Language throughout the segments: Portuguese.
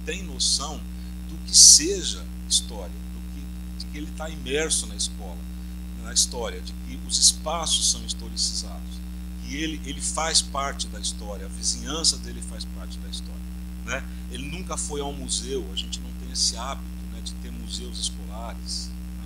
tem noção do que seja história, de que ele está imerso na escola, na história, de que os espaços são historicizados, que ele faz parte da história, a vizinhança dele faz parte da história, né? Ele nunca foi ao museu, a gente não tem esse hábito, né, de ter museus escolares, né?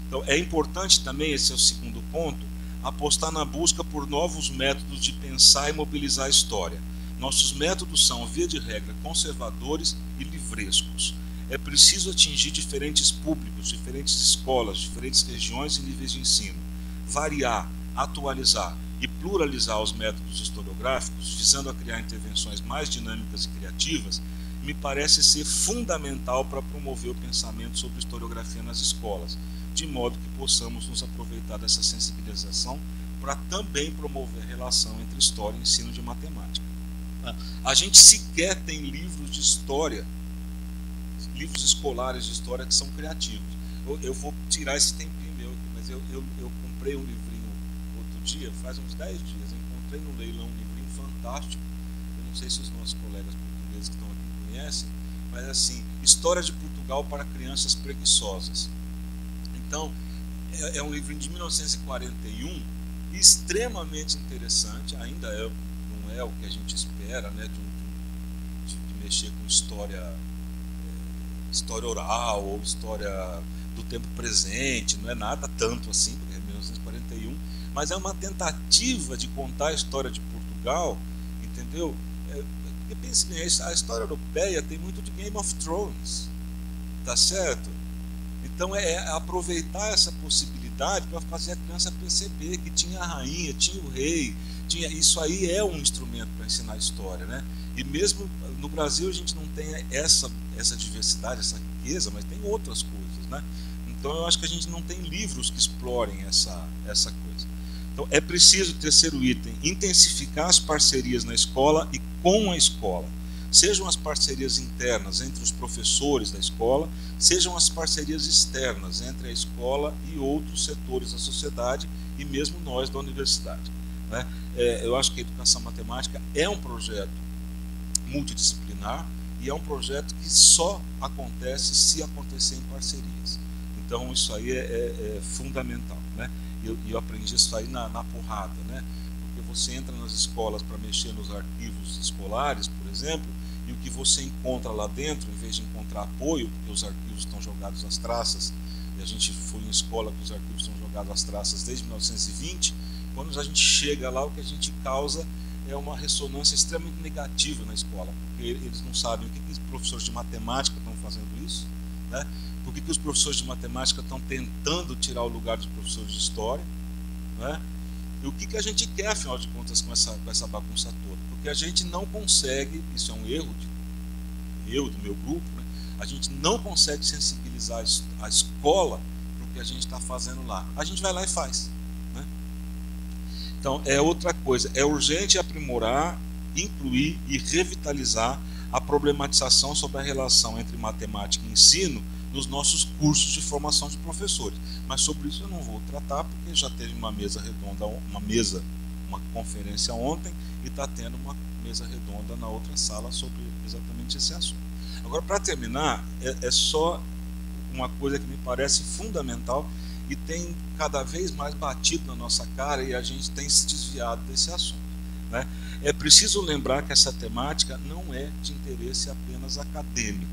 Então é importante também, esse é o segundo ponto, apostar na busca por novos métodos de pensar e mobilizar a história. Nossos métodos são, via de regra, conservadores e livrescos. É preciso atingir diferentes públicos, diferentes escolas, diferentes regiões e níveis de ensino, variar, atualizar e pluralizar os métodos historiográficos, visando a criar intervenções mais dinâmicas e criativas, me parece ser fundamental para promover o pensamento sobre historiografia nas escolas, de modo que possamos nos aproveitar dessa sensibilização para também promover a relação entre história e ensino de matemática. A gente sequer tem livros de história, livros escolares de história que são criativos. Eu vou tirar esse tempinho meu aqui, mas eu comprei um livrinho outro dia, faz uns 10 dias, eu encontrei no leilão um livrinho fantástico, eu não sei se os nossos colegas portugueses que estão aqui conhecem, mas assim, História de Portugal para Crianças Preguiçosas. Então, é um livrinho de 1941, extremamente interessante, ainda não é o que a gente espera, né, de mexer com história oral ou história do tempo presente, não é nada tanto assim, porque é 1941, mas é uma tentativa de contar a história de Portugal, entendeu? Porque pense bem, a história europeia tem muito de Game of Thrones, tá certo? Então é aproveitar essa possibilidade para fazer a criança perceber que tinha a rainha, tinha o rei, isso aí é um instrumento para ensinar a história, né? E mesmo no Brasil a gente não tem essa diversidade, essa riqueza, mas tem outras coisas, né? Então eu acho que a gente não tem livros que explorem essa coisa. Então é preciso, terceiro item, intensificar as parcerias na escola e com a escola. Sejam as parcerias internas entre os professores da escola, sejam as parcerias externas entre a escola e outros setores da sociedade e mesmo nós da universidade, né? Eu acho que a educação matemática é um projeto multidisciplinar e é um projeto que só acontece se acontecer em parcerias. Então isso aí é fundamental, né? Eu aprendi isso aí na porrada, né? Porque você entra nas escolas para mexer nos arquivos escolares, por exemplo, e o que você encontra lá dentro, em vez de encontrar apoio, porque os arquivos estão jogados às traças, e a gente foi em escola que os arquivos estão jogados às traças desde 1920, quando a gente chega lá, o que a gente causa é uma ressonância extremamente negativa na escola, porque eles não sabem o que os professores de matemática estão fazendo isso, né? Por que os professores de matemática estão tentando tirar o lugar dos professores de história, né? E o que a gente quer, afinal de contas, com essa bagunça toda? Porque a gente não consegue, isso é um erro do meu grupo, né? A gente não consegue sensibilizar a escola para o que a gente está fazendo lá. A gente vai lá e faz, né? Então, é outra coisa, é urgente aprimorar, incluir e revitalizar a problematização sobre a relação entre matemática e ensino nos nossos cursos de formação de professores. Mas sobre isso eu não vou tratar, porque já teve uma mesa redonda, uma conferência ontem, e está tendo uma mesa redonda na outra sala sobre exatamente esse assunto. Agora, para terminar, é só uma coisa que me parece fundamental e tem cada vez mais batido na nossa cara e a gente tem se desviado desse assunto, né? É preciso lembrar que essa temática não é de interesse apenas acadêmico,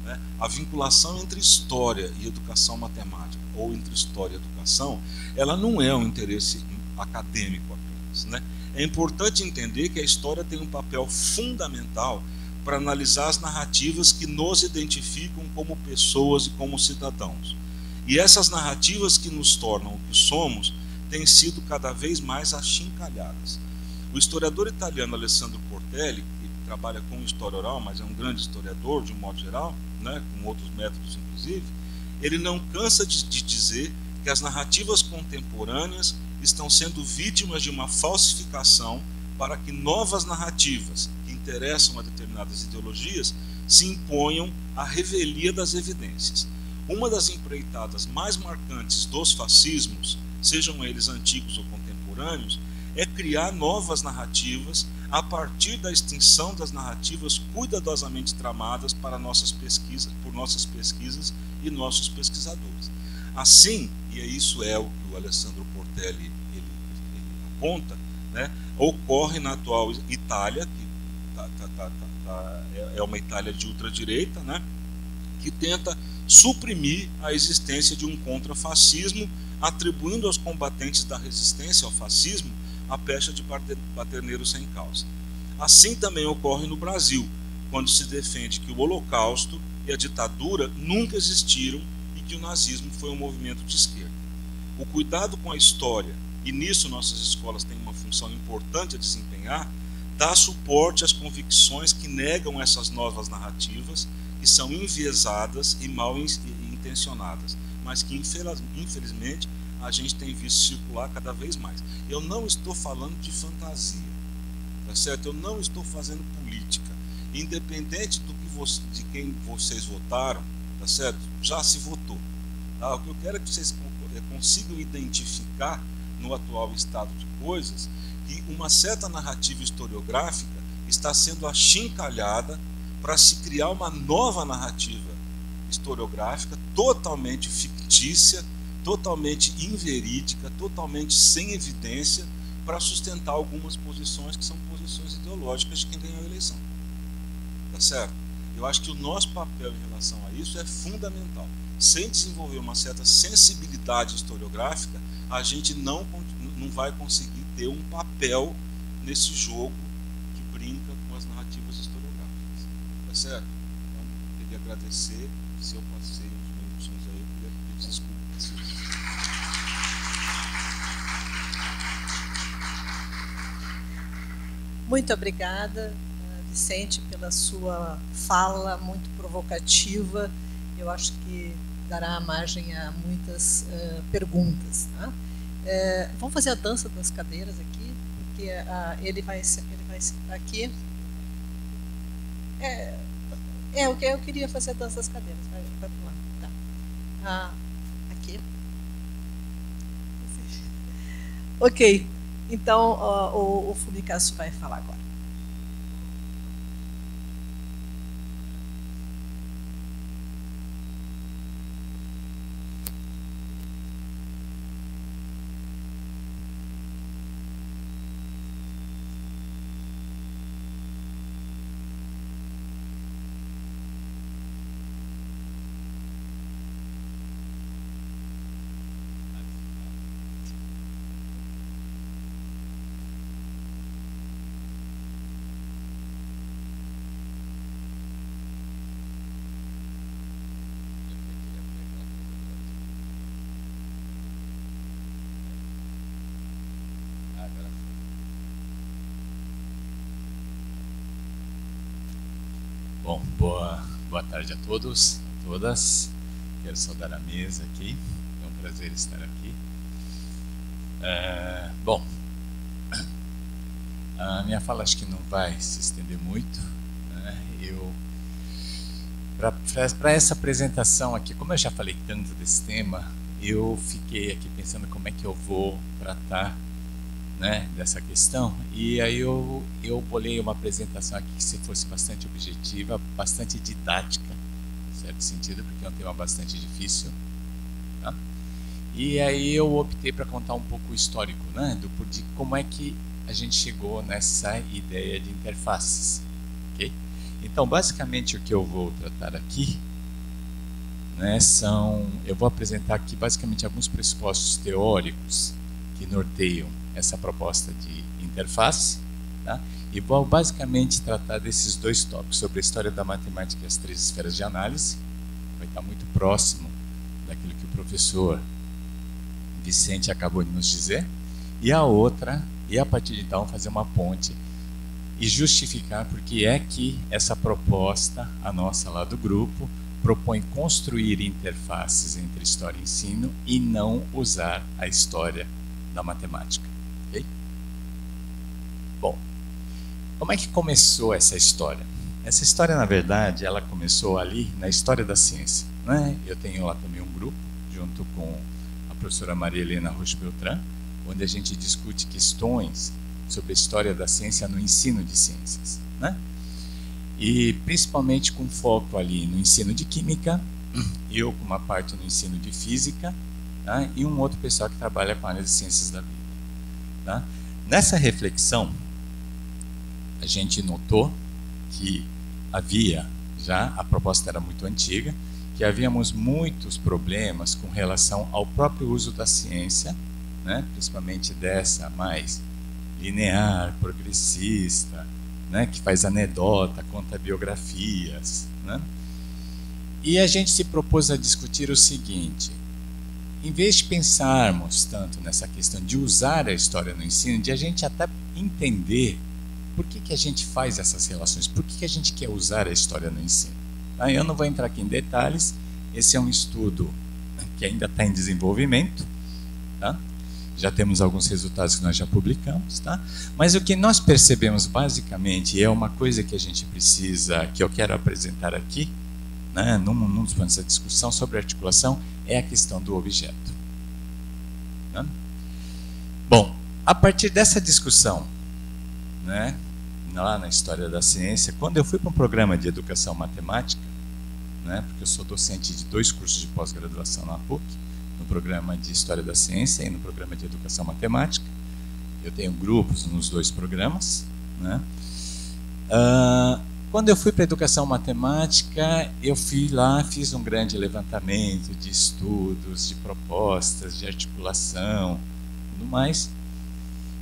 né? A vinculação entre história e educação matemática, ou entre história e educação, ela não é um interesse acadêmico apenas, né? É importante entender que a história tem um papel fundamental para analisar as narrativas que nos identificam como pessoas e como cidadãos. E essas narrativas que nos tornam o que somos têm sido cada vez mais achincalhadas. O historiador italiano Alessandro Portelli, que trabalha com história oral, mas é um grande historiador de um modo geral, né, com outros métodos inclusive, ele não cansa de dizer que as narrativas contemporâneas estão sendo vítimas de uma falsificação para que novas narrativas que interessam a determinadas ideologias se imponham à revelia das evidências. Uma das empreitadas mais marcantes dos fascismos, sejam eles antigos ou contemporâneos, é criar novas narrativas a partir da extinção das narrativas cuidadosamente tramadas para nossas pesquisas, por nossas pesquisas e nossos pesquisadores. Assim, e isso é o que o Alessandro Portelli ele aponta, né, ocorre na atual Itália, que é uma Itália de ultradireita, né, que tenta suprimir a existência de um contrafascismo, atribuindo aos combatentes da resistência ao fascismo a pecha de baterneiro sem causa. Assim também ocorre no Brasil, quando se defende que o Holocausto e a ditadura nunca existiram e que o nazismo foi um movimento de esquerda. O cuidado com a história, e nisso nossas escolas têm uma função importante a desempenhar, dá suporte às convicções que negam essas novas narrativas, que são enviesadas e mal intencionadas, mas que infelizmente a gente tem visto circular cada vez mais. Eu não estou falando de fantasia, tá certo? Eu não estou fazendo política. Independente de quem vocês votaram, tá certo? Já se votou. Tá? O que eu quero é que vocês consigam identificar no atual estado de coisas que uma certa narrativa historiográfica está sendo achincalhada para se criar uma nova narrativa historiográfica totalmente fictícia, totalmente inverídica, totalmente sem evidência, para sustentar algumas posições que são posições ideológicas de quem ganhou a eleição. Tá certo? Eu acho que o nosso papel em relação a isso é fundamental. Sem desenvolver uma certa sensibilidade historiográfica, a gente não vai conseguir ter um papel nesse jogo que brinca com as narrativas historiográficas. Tá certo? Então, queria agradecer. Se eu passei uns minutos aí, eu queria pedir desculpas. Muito obrigada, Vicente, pela sua fala muito provocativa. Eu acho que dará margem a muitas perguntas. Tá? Vamos fazer a dança das cadeiras aqui, porque ele vai sentar aqui. Eu queria fazer a dança das cadeiras. Vai para lá. Tá. Aqui. Ok. Então, o Fumicasso vai falar agora. Bom, boa tarde a todos, a todas. Quero saudar a mesa aqui. É um prazer estar aqui. Bom, a minha fala acho que não vai se estender muito. Né? Para essa apresentação aqui, como eu já falei tanto desse tema, eu fiquei aqui pensando como é que eu vou tratar, né, dessa questão, e aí eu bolei uma apresentação aqui que se fosse bastante objetiva, bastante didática, em certo sentido, porque é um tema bastante difícil, tá? E aí eu optei para contar um pouco o histórico, né, de como é que a gente chegou nessa ideia de interfaces, ok? Então, basicamente, o que eu vou tratar aqui, né, eu vou apresentar aqui basicamente alguns pressupostos teóricos que norteiam essa proposta de interface, tá? E vou basicamente tratar desses dois tópicos, sobre a história da matemática e as três esferas de análise. Vai estar muito próximo daquilo que o professor Vicente acabou de nos dizer, e a partir de então fazer uma ponte e justificar por que é que essa proposta, a nossa lá do grupo, propõe construir interfaces entre história e ensino e não usar a história da matemática. Okay? Bom, como é que começou essa história? Essa história, na verdade, ela começou ali na história da ciência, né? Eu tenho lá também um grupo, junto com a professora Maria Helena Rocha Beltrán, onde a gente discute questões sobre a história da ciência no ensino de ciências, né? E principalmente com foco ali no ensino de química, eu com uma parte no ensino de física, tá? E um outro pessoal que trabalha com a área de ciências da vida, tá? Nessa reflexão, a gente notou que havia já, a proposta era muito antiga, que havíamos muitos problemas com relação ao próprio uso da ciência, né? Principalmente dessa mais linear, progressista, né? Que faz anedota, conta biografias, né? E a gente se propôs a discutir o seguinte: em vez de pensarmos tanto nessa questão de usar a história no ensino, de a gente até entender por que a gente faz essas relações, por que a gente quer usar a história no ensino. Tá? Eu não vou entrar aqui em detalhes, esse é um estudo que ainda está em desenvolvimento, tá? Já temos alguns resultados que nós já publicamos, tá? Mas o que nós percebemos basicamente, e é uma coisa que a gente precisa, que eu quero apresentar aqui, né, num dos pontos da discussão sobre articulação, é a questão do objeto. Né? Bom, a partir dessa discussão, né, lá na história da ciência, quando eu fui para um programa de educação matemática, né, porque eu sou docente de 2 cursos de pós-graduação na PUC, no programa de História da Ciência e no programa de Educação Matemática. Eu tenho grupos nos 2 programas, né? Quando eu fui para a Educação Matemática, eu fui lá, fiz um grande levantamento de estudos, de propostas, de articulação, tudo mais.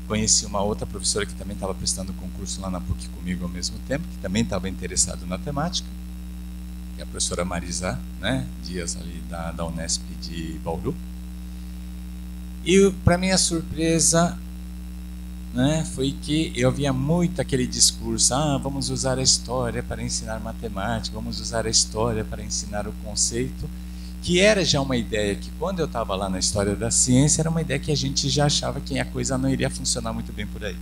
Conheci uma outra professora que também estava prestando concurso lá na PUC comigo ao mesmo tempo, que também estava interessado na temática, que é a professora Marisa, né, Dias, ali da Unesp de Bauru. E, para minha surpresa, né, foi que eu via muito aquele discurso: vamos usar a história para ensinar matemática, vamos usar a história para ensinar o conceito, que era já uma ideia que, quando eu estava lá na história da ciência, era uma ideia que a gente já achava que a coisa não iria funcionar muito bem por aí.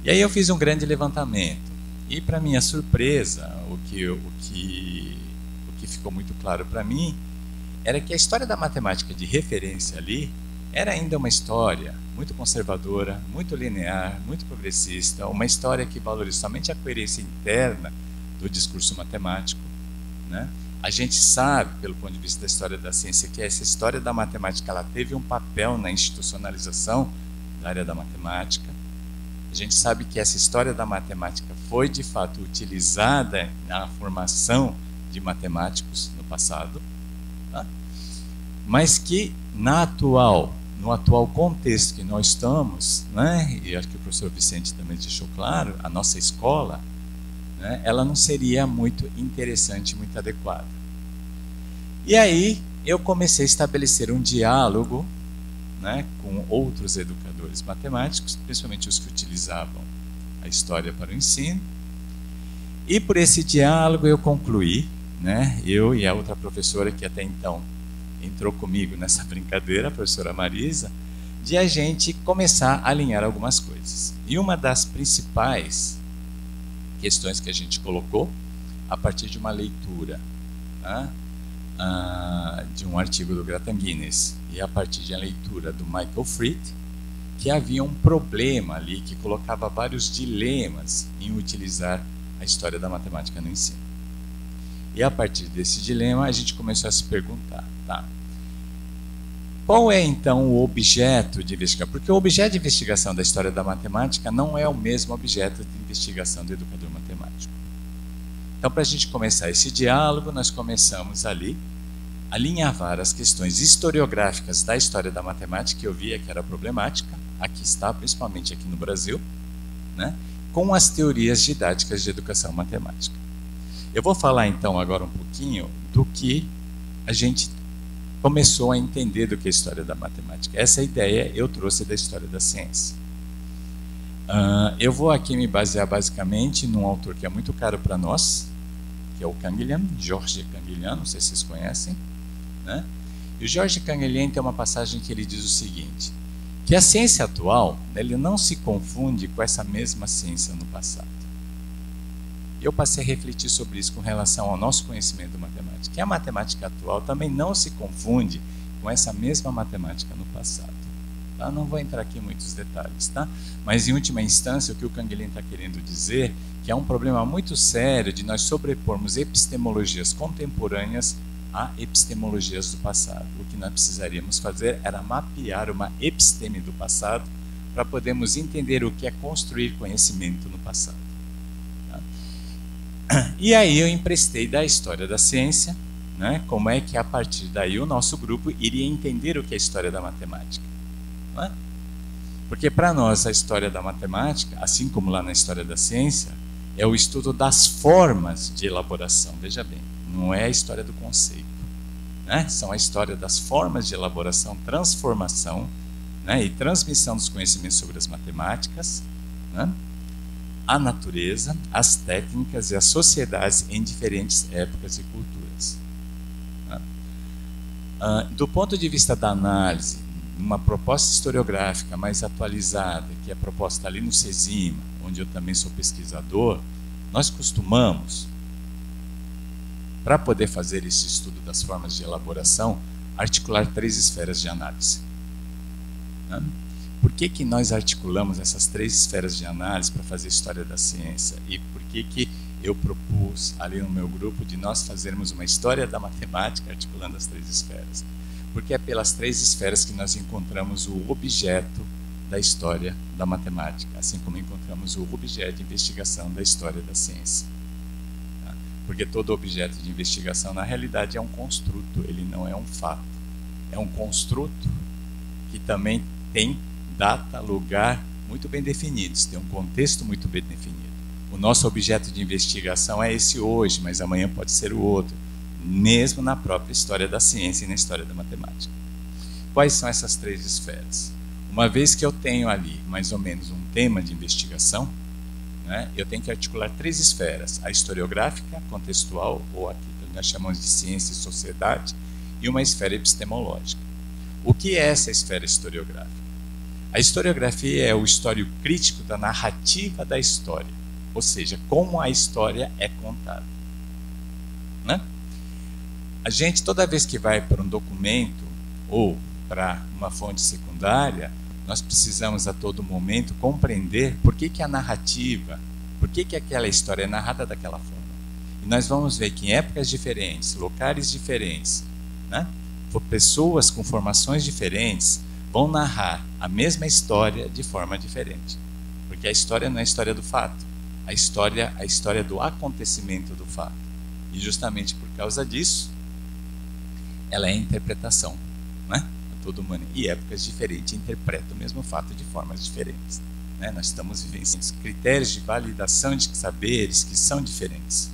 E aí eu fiz um grande levantamento. E, para minha surpresa, o que ficou muito claro para mim era que a história da matemática de referência ali era ainda uma história muito conservadora, muito linear, muito progressista, uma história que valoriza somente a coerência interna do discurso matemático, né? A gente sabe, pelo ponto de vista da história da ciência, que essa história da matemática ela teve um papel na institucionalização da área da matemática. A gente sabe que essa história da matemática foi, de fato, utilizada na formação de matemáticos no passado, tá? Mas que no atual contexto que nós estamos, né, e acho que o professor Vicente também deixou claro, a nossa escola, né, ela não seria muito interessante, muito adequada. E aí eu comecei a estabelecer um diálogo, né, com outros educadores matemáticos, principalmente os que utilizavam a história para o ensino. E por esse diálogo eu concluí, né, eu e a outra professora que até então entrou comigo nessa brincadeira, a professora Marisa, de a gente começar a alinhar algumas coisas. E uma das principais questões que a gente colocou, a partir de uma leitura, né, de um artigo do Gratan Guinness e a partir de uma leitura do Michael Fried, que havia um problema ali que colocava vários dilemas em utilizar a história da matemática no ensino. E a partir desse dilema a gente começou a se perguntar, tá, qual é então o objeto de investigação? Porque o objeto de investigação da história da matemática não é o mesmo objeto de investigação do educador matemático. Então, para a gente começar esse diálogo, nós começamos ali a alinhavar as questões historiográficas da história da matemática, que eu via que era problemática, aqui está, principalmente aqui no Brasil, né, com as teorias didáticas de educação matemática. Eu vou falar então agora um pouquinho do que a gente começou a entender do que é a história da matemática. Essa ideia eu trouxe da história da ciência. Eu vou aqui me basear basicamente num autor que é muito caro para nós, que é o Canguilhem, Georges Canguilhem, não sei se vocês conhecem, né? E o Georges Canguilhem tem uma passagem que ele diz o seguinte, que a ciência atual, ele não se confunde com essa mesma ciência no passado. Eu passei a refletir sobre isso com relação ao nosso conhecimento matemático, que a matemática atual também não se confunde com essa mesma matemática no passado. Tá? Não vou entrar aqui em muitos detalhes, tá? Mas em última instância o que o Canguilhem está querendo dizer que é um problema muito sério de nós sobrepormos epistemologias contemporâneas a epistemologias do passado. O que nós precisaríamos fazer era mapear uma episteme do passado para podermos entender o que é construir conhecimento no passado. Tá? E aí eu emprestei da história da ciência, né, como é que a partir daí o nosso grupo iria entender o que é a história da matemática. Não é? Porque para nós a história da matemática, assim como lá na história da ciência, é o estudo das formas de elaboração. Veja bem, não é a história do conceito, né? São a história das formas de elaboração, transformação, né, e transmissão dos conhecimentos sobre as matemáticas, né, a natureza, as técnicas e as sociedades em diferentes épocas e culturas. Né? Do ponto de vista da análise, uma proposta historiográfica mais atualizada, que é proposta ali no CESIMA, onde eu também sou pesquisador, nós costumamos, para poder fazer esse estudo das formas de elaboração, articular 3 esferas de análise. Né? Por que nós articulamos essas 3 esferas de análise para fazer história da ciência? E por que eu propus ali no meu grupo de nós fazermos uma história da matemática articulando as 3 esferas? Porque é pelas 3 esferas que nós encontramos o objeto da história da matemática, assim como encontramos o objeto de investigação da história da ciência. Tá? Porque todo objeto de investigação, na realidade, é um construto, ele não é um fato. É um construto que também tem data, lugar muito bem definidos, tem um contexto muito bem definido. O nosso objeto de investigação é esse hoje, mas amanhã pode ser o outro, mesmo na própria história da ciência e na história da matemática. Quais são essas 3 esferas? Uma vez que eu tenho ali mais ou menos um tema de investigação, né, eu tenho que articular 3 esferas: a historiográfica, contextual, ou aqui que nós chamamos de ciência e sociedade, e uma esfera epistemológica. O que é essa esfera historiográfica? A historiografia é o histórico crítico da narrativa da história, ou seja, como a história é contada. Né? A gente, toda vez que vai para um documento ou para uma fonte secundária, nós precisamos a todo momento compreender por que a narrativa, por que aquela história é narrada daquela forma. E nós vamos ver que em épocas diferentes, locais diferentes, né, pessoas com formações diferentes vão narrar a mesma história de forma diferente. Porque a história não é a história do fato, a história é a história do acontecimento do fato. E justamente por causa disso, ela é a interpretação, né? Todo mundo, e épocas diferentes interpretam o mesmo fato de formas diferentes. Né? Nós estamos vivenciando critérios de validação de saberes que são diferentes.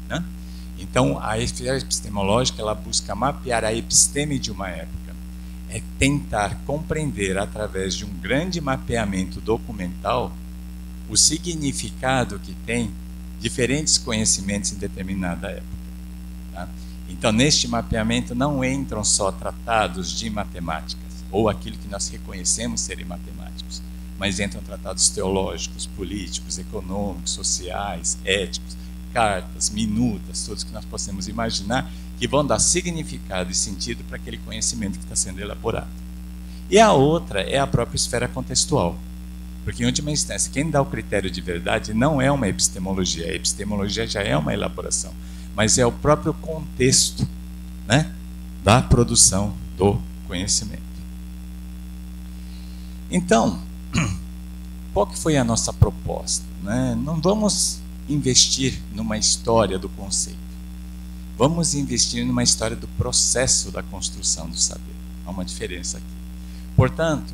Né? Então, a esfera epistemológica ela busca mapear a episteme de uma época. É tentar compreender, através de um grande mapeamento documental, o significado que tem diferentes conhecimentos em determinada época. Tá? Então, neste mapeamento não entram só tratados de matemáticas, ou aquilo que nós reconhecemos serem matemáticos, mas entram tratados teológicos, políticos, econômicos, sociais, éticos, cartas, minutas, todos que nós possamos imaginar, que vão dar significado e sentido para aquele conhecimento que está sendo elaborado. E a outra é a própria esfera contextual. Porque, em última instância, quem dá o critério de verdade não é uma epistemologia. A epistemologia já é uma elaboração, mas é o próprio contexto, né, da produção do conhecimento. Então, qual que foi a nossa proposta? Né? Não vamos investir numa história do conceito. Vamos investir numa história do processo da construção do saber. Há uma diferença aqui. Portanto,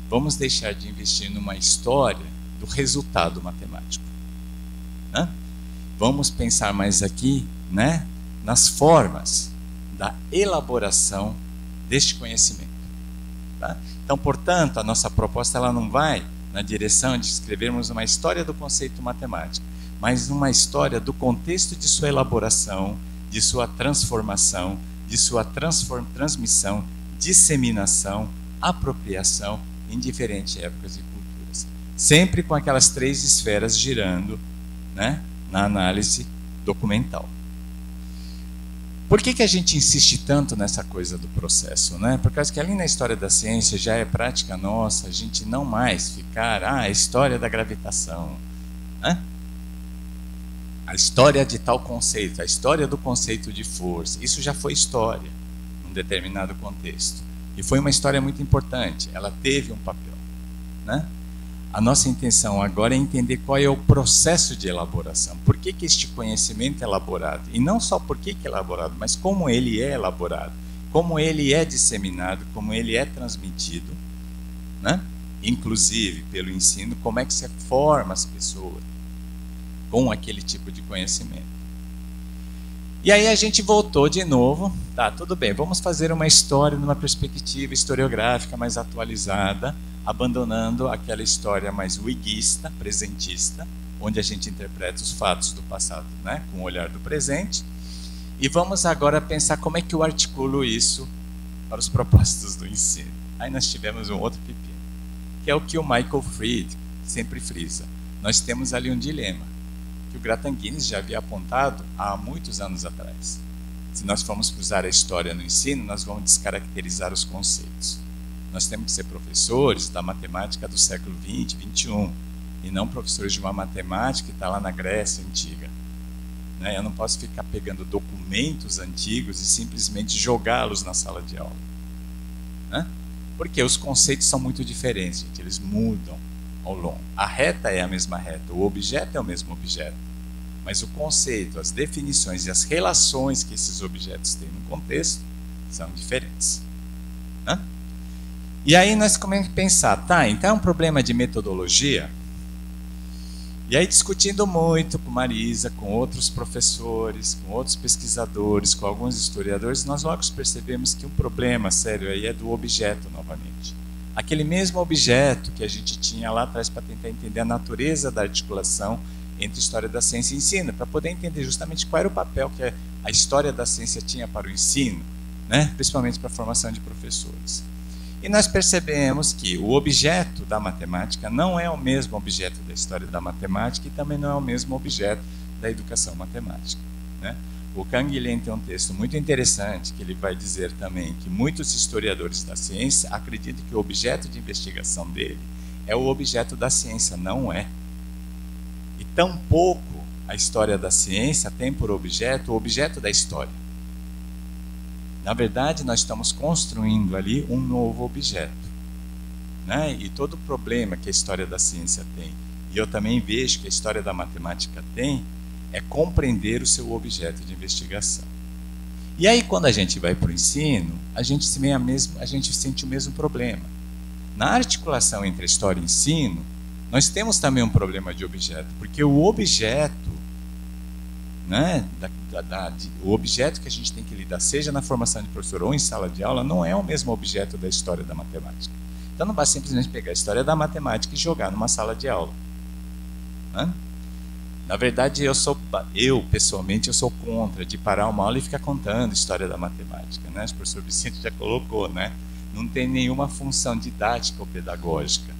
vamos deixar de investir numa história do resultado matemático. Né? Vamos pensar mais aqui, né, nas formas da elaboração deste conhecimento. Tá? Então, portanto, a nossa proposta ela não vai na direção de escrevermos uma história do conceito matemático, mas uma história do contexto de sua elaboração, de sua transformação, de sua transmissão, disseminação, apropriação em diferentes épocas e culturas. Sempre com aquelas 3 esferas girando, né, na análise documental. Por que a gente insiste tanto nessa coisa do processo, né? Por causa que ali na história da ciência já é prática nossa a gente não mais ficar, a história da gravitação, né? A história de tal conceito, a história do conceito de força, isso já foi história num determinado contexto. E foi uma história muito importante, ela teve um papel, né? A nossa intenção agora é entender qual é o processo de elaboração. Por que este conhecimento é elaborado? E não só por que é elaborado, mas como ele é elaborado, como ele é disseminado, como ele é transmitido, né? Inclusive pelo ensino, como é que se forma as pessoas com aquele tipo de conhecimento. E aí a gente voltou de novo, tá, tudo bem, vamos fazer uma história numa perspectiva historiográfica mais atualizada, abandonando aquela história mais wiguista, presentista, onde a gente interpreta os fatos do passado, né, com o olhar do presente, e vamos agora pensar como é que eu articulo isso para os propósitos do ensino. Aí nós tivemos um outro pepino, que é o que o Michael Fried sempre frisa. Nós temos ali um dilema, que o Grattan Guinness já havia apontado há muitos anos atrás. Se nós formos usar a história no ensino, nós vamos descaracterizar os conceitos. Nós temos que ser professores da matemática do século XX, XXI, e não professores de uma matemática que está lá na Grécia Antiga. Eu não posso ficar pegando documentos antigos e simplesmente jogá-los na sala de aula. Porque os conceitos são muito diferentes, gente, eles mudam ao longo. A reta é a mesma reta, o objeto é o mesmo objeto, mas o conceito, as definições e as relações que esses objetos têm no contexto são diferentes. E aí nós começamos a pensar, tá, então é um problema de metodologia? E aí discutindo muito com Marisa, com outros professores, com outros pesquisadores, com alguns historiadores, nós logo percebemos que um problema sério aí é do objeto novamente. Aquele mesmo objeto que a gente tinha lá atrás para tentar entender a natureza da articulação entre história da ciência e ensino, para poder entender justamente qual era o papel que a história da ciência tinha para o ensino, né? Principalmente para a formação de professores. E nós percebemos que o objeto da matemática não é o mesmo objeto da história da matemática e também não é o mesmo objeto da educação matemática, né? O Kang Lin tem um texto muito interessante que ele vai dizer também que muitos historiadores da ciência acreditam que o objeto de investigação dele é o objeto da ciência, não é. E tampouco a história da ciência tem por objeto o objeto da história. Na verdade, nós estamos construindo ali um novo objeto, né? E todo o problema que a história da ciência tem, e eu também vejo que a história da matemática tem, é compreender o seu objeto de investigação. E aí, quando a gente vai para o ensino, a gente sente o mesmo problema. Na articulação entre a história e o ensino, nós temos também um problema de objeto, porque o objeto, né, o objeto que a gente tem que lidar, seja na formação de professor ou em sala de aula, não é o mesmo objeto da história da matemática. Então não basta simplesmente pegar a história da matemática e jogar numa sala de aula, né? Na verdade, eu pessoalmente, eu sou contra de parar uma aula e ficar contando história da matemática, né? O professor Vicente já colocou, né? Não tem nenhuma função didática ou pedagógica,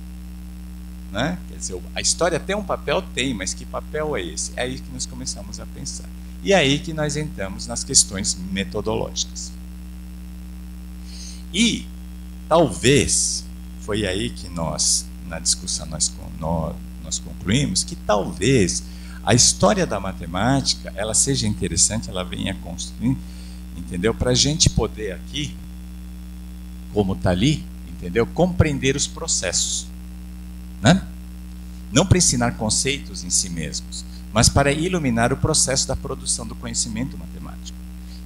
né? Quer dizer, a história tem um papel? Tem, mas que papel é esse? É aí que nós começamos a pensar. E é aí que nós entramos nas questões metodológicas. E talvez, foi aí que nós, na discussão, nós concluímos que talvez a história da matemática, ela seja interessante, ela venha construir, entendeu? Para a gente poder aqui, como está ali, entendeu? Compreender os processos, né? Não para ensinar conceitos em si mesmos, mas para iluminar o processo da produção do conhecimento matemático.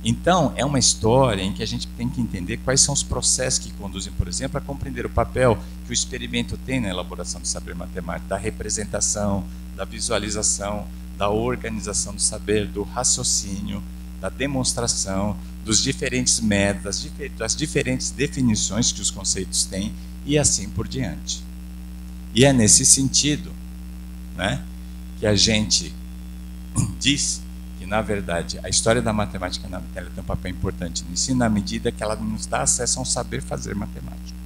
Então, é uma história em que a gente tem que entender quais são os processos que conduzem, por exemplo, a compreender o papel que o experimento tem na elaboração do saber matemático, da representação, da visualização, da organização do saber, do raciocínio, da demonstração, dos diferentes métodos, das diferentes definições que os conceitos têm e assim por diante. E é nesse sentido, né, que a gente diz que, na verdade, a história da matemática ela tem um papel importante no ensino na medida que ela nos dá acesso a um saber fazer matemático,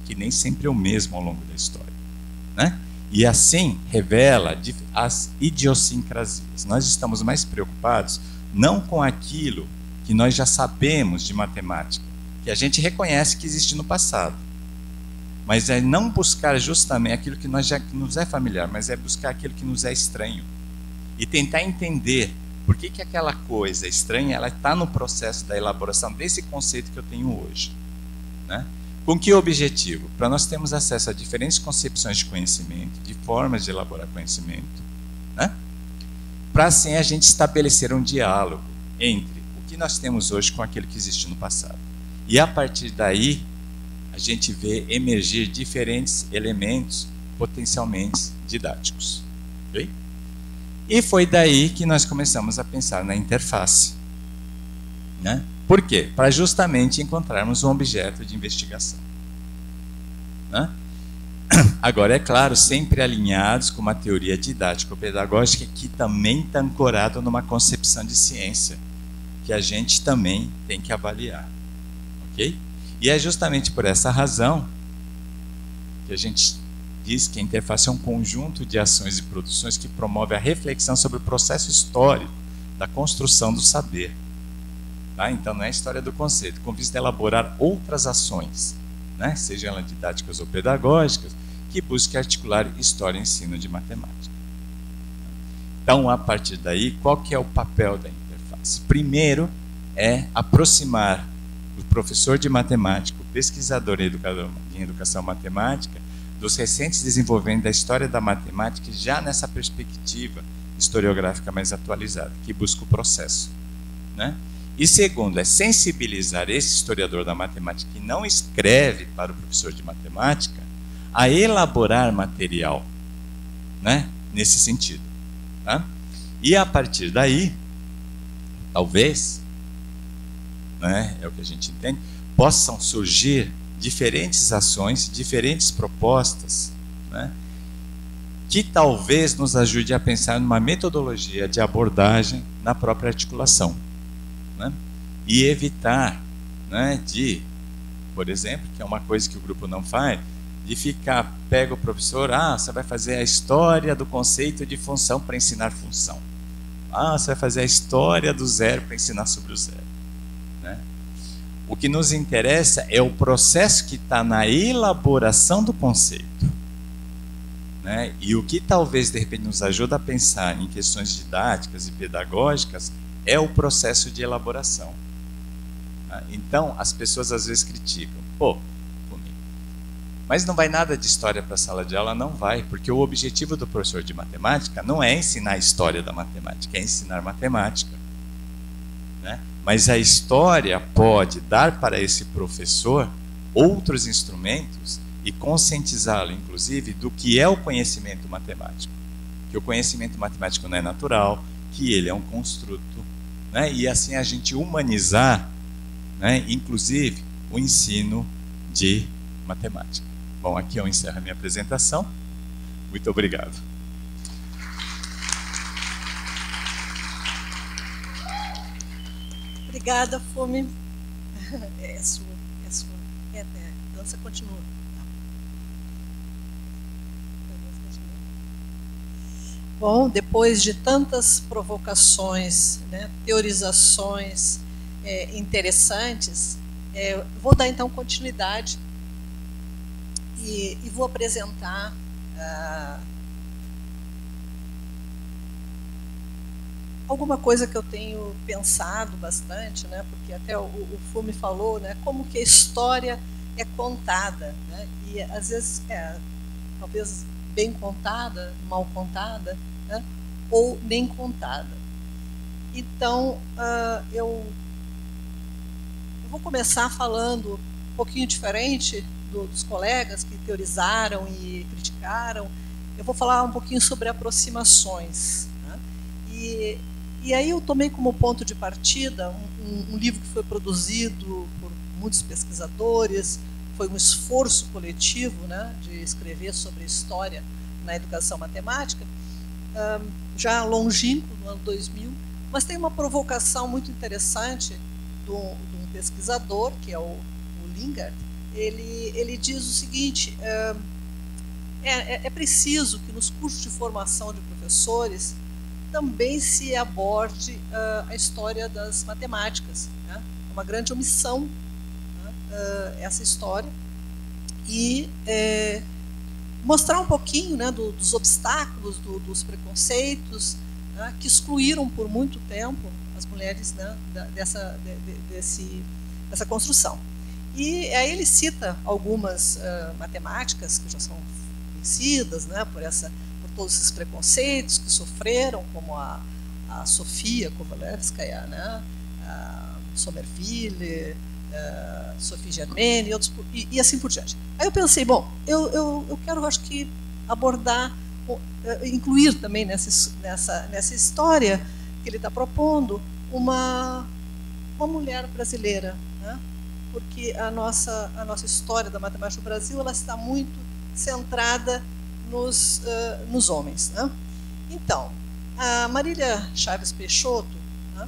que nem sempre é o mesmo ao longo da história, né? E assim revela as idiosincrasias. Nós estamos mais preocupados não com aquilo que nós já sabemos de matemática, que a gente reconhece que existe no passado. Mas é não buscar justamente aquilo que nos é familiar, mas é buscar aquilo que nos é estranho. E tentar entender por que aquela coisa estranha ela está no processo da elaboração desse conceito que eu tenho hoje. Né? Com que objetivo? Para nós termos acesso a diferentes concepções de conhecimento, de formas de elaborar conhecimento, né? Para assim a gente estabelecer um diálogo entre o que nós temos hoje com aquilo que existe no passado. E a partir daí, a gente vê emergir diferentes elementos potencialmente didáticos. Okay? E foi daí que nós começamos a pensar na interface. Né? Por quê? Para justamente encontrarmos um objeto de investigação. Né? Agora, é claro, sempre alinhados com uma teoria didático-pedagógica que também está ancorada numa concepção de ciência, que a gente também tem que avaliar. Ok? E é justamente por essa razão que a gente diz que a interface é um conjunto de ações e produções que promove a reflexão sobre o processo histórico da construção do saber. Tá? Então, não é a história do conceito, com vista a elaborar outras ações, né? Sejam elas didáticas ou pedagógicas, que busquem articular história e ensino de matemática. Então, a partir daí, qual que é o papel da interface? Primeiro, é aproximar o professor de matemática, o pesquisador em educação matemática, dos recentes desenvolvimentos da história da matemática, já nessa perspectiva historiográfica mais atualizada, que busca o processo. Né? E segundo, é sensibilizar esse historiador da matemática que não escreve para o professor de matemática a elaborar material, né? Nesse sentido. Tá? E a partir daí, talvez, né, é o que a gente entende, possam surgir diferentes ações, diferentes propostas, né, que talvez nos ajude a pensar numa metodologia de abordagem na própria articulação. Né, e evitar, né, de, por exemplo, que é uma coisa que o grupo não faz, de ficar, pega o professor, você vai fazer a história do conceito de função para ensinar função. Você vai fazer a história do zero para ensinar sobre o zero. Né? O que nos interessa é o processo que está na elaboração do conceito. Né? E o que talvez, de repente, nos ajuda a pensar em questões didáticas e pedagógicas é o processo de elaboração. Então, as pessoas às vezes criticam. Mas não vai nada de história para a sala de aula? Não vai, porque o objetivo do professor de matemática não é ensinar a história da matemática, é ensinar matemática. Né? Mas a história pode dar para esse professor outros instrumentos e conscientizá-lo, inclusive, do que é o conhecimento matemático. Que o conhecimento matemático não é natural, que ele é um construto, né? E assim a gente humanizar, né, inclusive, o ensino de matemática. Bom, aqui eu encerro a minha apresentação. Muito obrigado. Obrigada, Fome. É sua. A dança continua. Bom, depois de tantas provocações, né, teorizações interessantes, vou dar então continuidade e vou apresentar alguma coisa que eu tenho pensado bastante, né, porque até o Fumi falou, né, como que a história é contada, né, e às vezes talvez bem contada, mal contada, né, ou nem contada. Então, eu vou começar falando um pouquinho diferente dos colegas que teorizaram e criticaram. Eu vou falar um pouquinho sobre aproximações. Né? E aí eu tomei como ponto de partida um livro que foi produzido por muitos pesquisadores, foi um esforço coletivo, né, de escrever sobre história na educação matemática, já longínquo, no ano 2000, mas tem uma provocação muito interessante de um pesquisador, que é o Lingard. Ele diz o seguinte: é preciso que nos cursos de formação de professores também se aborde a história das matemáticas, né? É uma grande omissão, né, essa história, e mostrar um pouquinho, né, dos obstáculos, dos preconceitos, né, que excluíram por muito tempo as mulheres, né, dessa construção. E aí ele cita algumas matemáticas que já são conhecidas, né, por todos esses preconceitos que sofreram, como a Sofia Kovalevskaya, né, a Sommerville, Sophie Germain e outros, e assim por diante. Aí eu pensei, bom, eu quero, acho que, abordar, incluir também nessa história que ele está propondo uma mulher brasileira, né? Porque a nossa história da matemática no Brasil, ela está muito centrada nos homens, né? Então, a Marília Chaves Peixoto, né,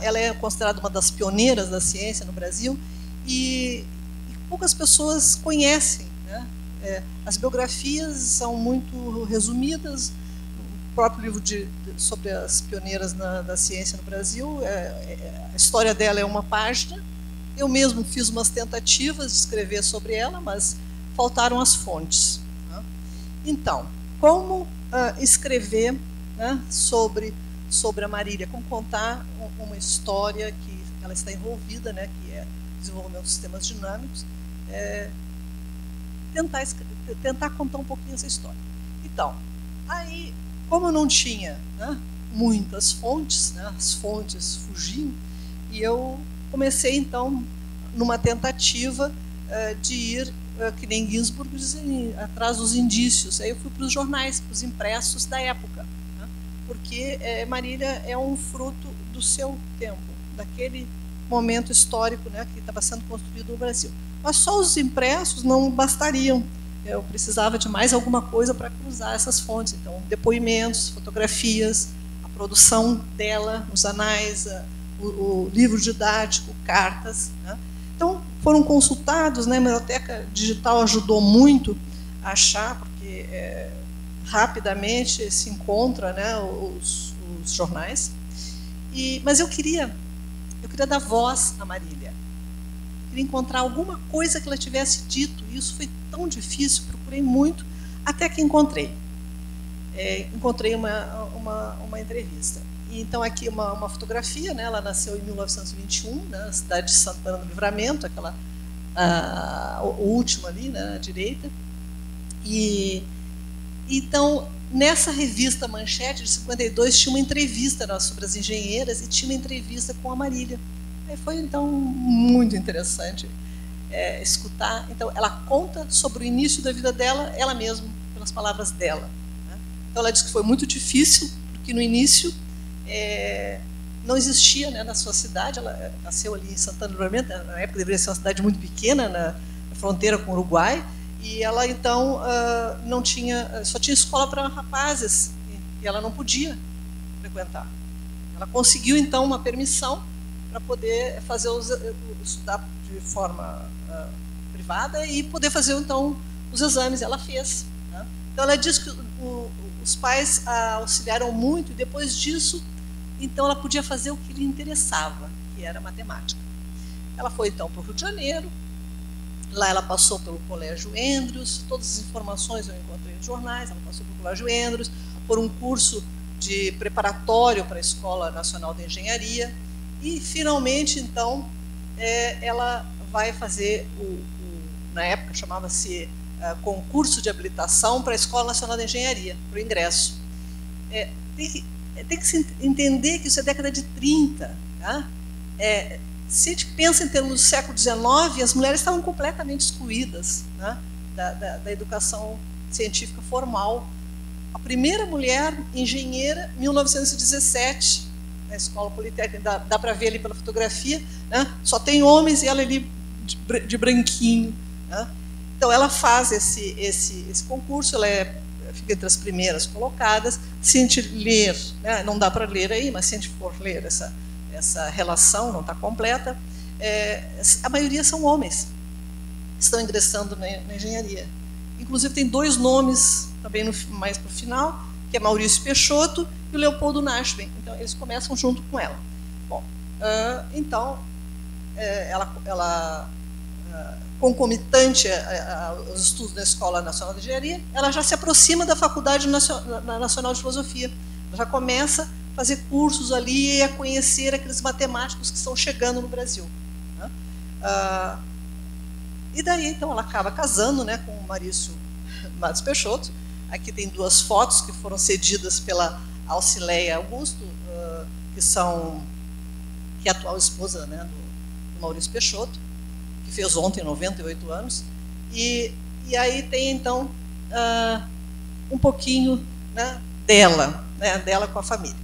ela é considerada uma das pioneiras da ciência no Brasil e poucas pessoas conhecem, né? As biografias são muito resumidas. O próprio livro sobre as pioneiras da ciência no Brasil, a história dela é uma página. Eu mesmo fiz umas tentativas de escrever sobre ela, mas faltaram as fontes, né? Então, como escrever, né, sobre a Marília, como contar uma história que ela está envolvida, né, que é o desenvolvimento de sistemas dinâmicos, tentar contar um pouquinho essa história. Então, aí, como eu não tinha, né, muitas fontes, né, as fontes fugiam, e eu comecei, então, numa tentativa de ir, que nem Ginsburg, atrás dos indícios. Aí eu fui para os jornais, para os impressos da época, né, porque Marília é um fruto do seu tempo, daquele momento histórico, né, que estava sendo construído no Brasil. Mas só os impressos não bastariam. Eu precisava de mais alguma coisa para cruzar essas fontes. Então, depoimentos, fotografias, a produção dela, os anais, o livro didático, cartas, né? Então, foram consultados, né? A Hemeroteca Digital ajudou muito a achar, porque rapidamente se encontra, né, os jornais. Mas eu queria dar voz à Marília. Queria encontrar alguma coisa que ela tivesse dito, e isso foi tão difícil, procurei muito, até que encontrei. Encontrei uma entrevista. E, então, aqui uma fotografia, né? Ela nasceu em 1921, né, na cidade de Santana do Livramento, o último ali, né, à direita. E então, nessa revista Manchete, de 52, tinha uma entrevista sobre as engenheiras, e tinha uma entrevista com a Marília. Foi, então, muito interessante escutar. Então, ela conta sobre o início da vida dela, ela mesma, pelas palavras dela, né? Então, ela diz que foi muito difícil, porque no início não existia, né, na sua cidade. Ela nasceu ali em Santana do Livramento, na época deveria ser uma cidade muito pequena, na fronteira com o Uruguai, e ela, então, não tinha, só tinha escola para rapazes, e ela não podia frequentar. Ela conseguiu, então, uma permissão para poder estudar de forma privada e poder fazer, então, os exames. Ela fez, né? Então, ela diz que os pais a auxiliaram muito, e depois disso, então, ela podia fazer o que lhe interessava, que era matemática. Ela foi, então, para o Rio de Janeiro. Lá ela passou pelo Colégio Andrews, todas as informações eu encontrei nos jornais. Ela passou pelo Colégio Andrews, por um curso de preparatório para a Escola Nacional de Engenharia, e, finalmente, então, ela vai fazer na época chamava-se concurso de habilitação para a Escola Nacional de Engenharia, para o ingresso. Tem que se entender que isso é década de 30. Tá? Se a gente pensa em termos do século XIX, as mulheres estavam completamente excluídas, né, da educação científica formal. A primeira mulher engenheira, 1917, na Escola Politécnica, dá para ver ali pela fotografia, né, só tem homens, e ela ali de branquinho, né. Então, ela faz esse concurso, ela fica entre as primeiras colocadas. Se a gente ler, né, não dá para ler aí, mas se a gente for ler essa relação, não está completa, a maioria são homens que estão ingressando na engenharia. Inclusive, tem dois nomes, também mais para o final, que é Maurício Peixoto, e o Leopoldo Nashvin. Então, eles começam junto com ela. Bom, então, ela concomitante aos estudos da Escola Nacional de Engenharia, ela já se aproxima da Faculdade Nacional de Filosofia. Ela já começa a fazer cursos ali e a conhecer aqueles matemáticos que estão chegando no Brasil. Né? E daí, então, ela acaba casando, né, com o Maurício Matos Peixoto. Aqui tem duas fotos que foram cedidas pela Alcileia Augusto, que é a atual esposa, né, do Maurício Peixoto, que fez ontem 98 anos. E aí tem, então, um pouquinho, né, dela com a família.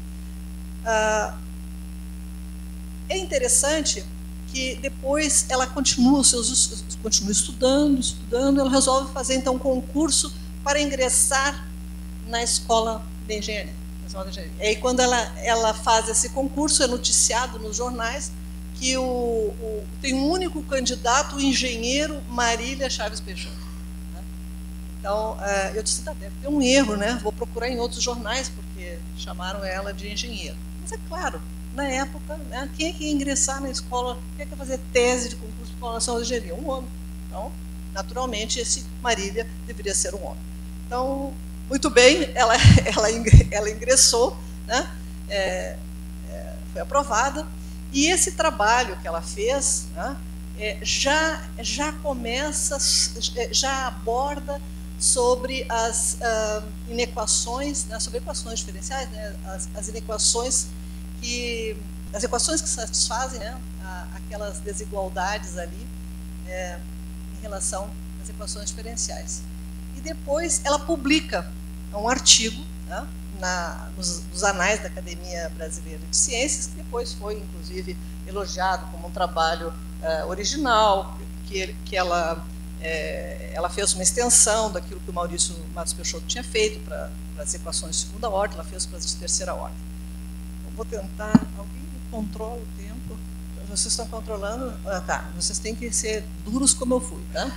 É interessante que depois ela continua estudando, ela resolve fazer, então, um concurso para ingressar na Escola de Engenharia. E aí, quando ela faz esse concurso, é noticiado nos jornais que tem um único candidato, o engenheiro Marília Chaves Peixoto. Né? Então, eu disse, deve ter um erro, né? Vou procurar em outros jornais, porque chamaram ela de engenheiro. Mas é claro, na época, né, quem é que ia ingressar na escola, quem é que ia fazer tese de concurso de Escola Nacional de Engenharia? Um homem. Então, naturalmente, esse Marília deveria ser um homem. Então, muito bem, ela ingressou, né? Foi aprovada. E esse trabalho que ela fez, né, já começa, já aborda sobre as inequações, né, sobre equações diferenciais, né, as equações que satisfazem, né, aquelas desigualdades ali em relação às equações diferenciais. E depois ela publica um artigo, né, nos anais da Academia Brasileira de Ciências, que depois foi, inclusive, elogiado como um trabalho original, que ela fez uma extensão daquilo que o Maurício Matos Peixoto tinha feito para as equações de segunda ordem, ela fez para as de terceira ordem. Eu vou tentar... Alguém controla o tempo? Vocês estão controlando? Tá, vocês têm que ser duros como eu fui, tá?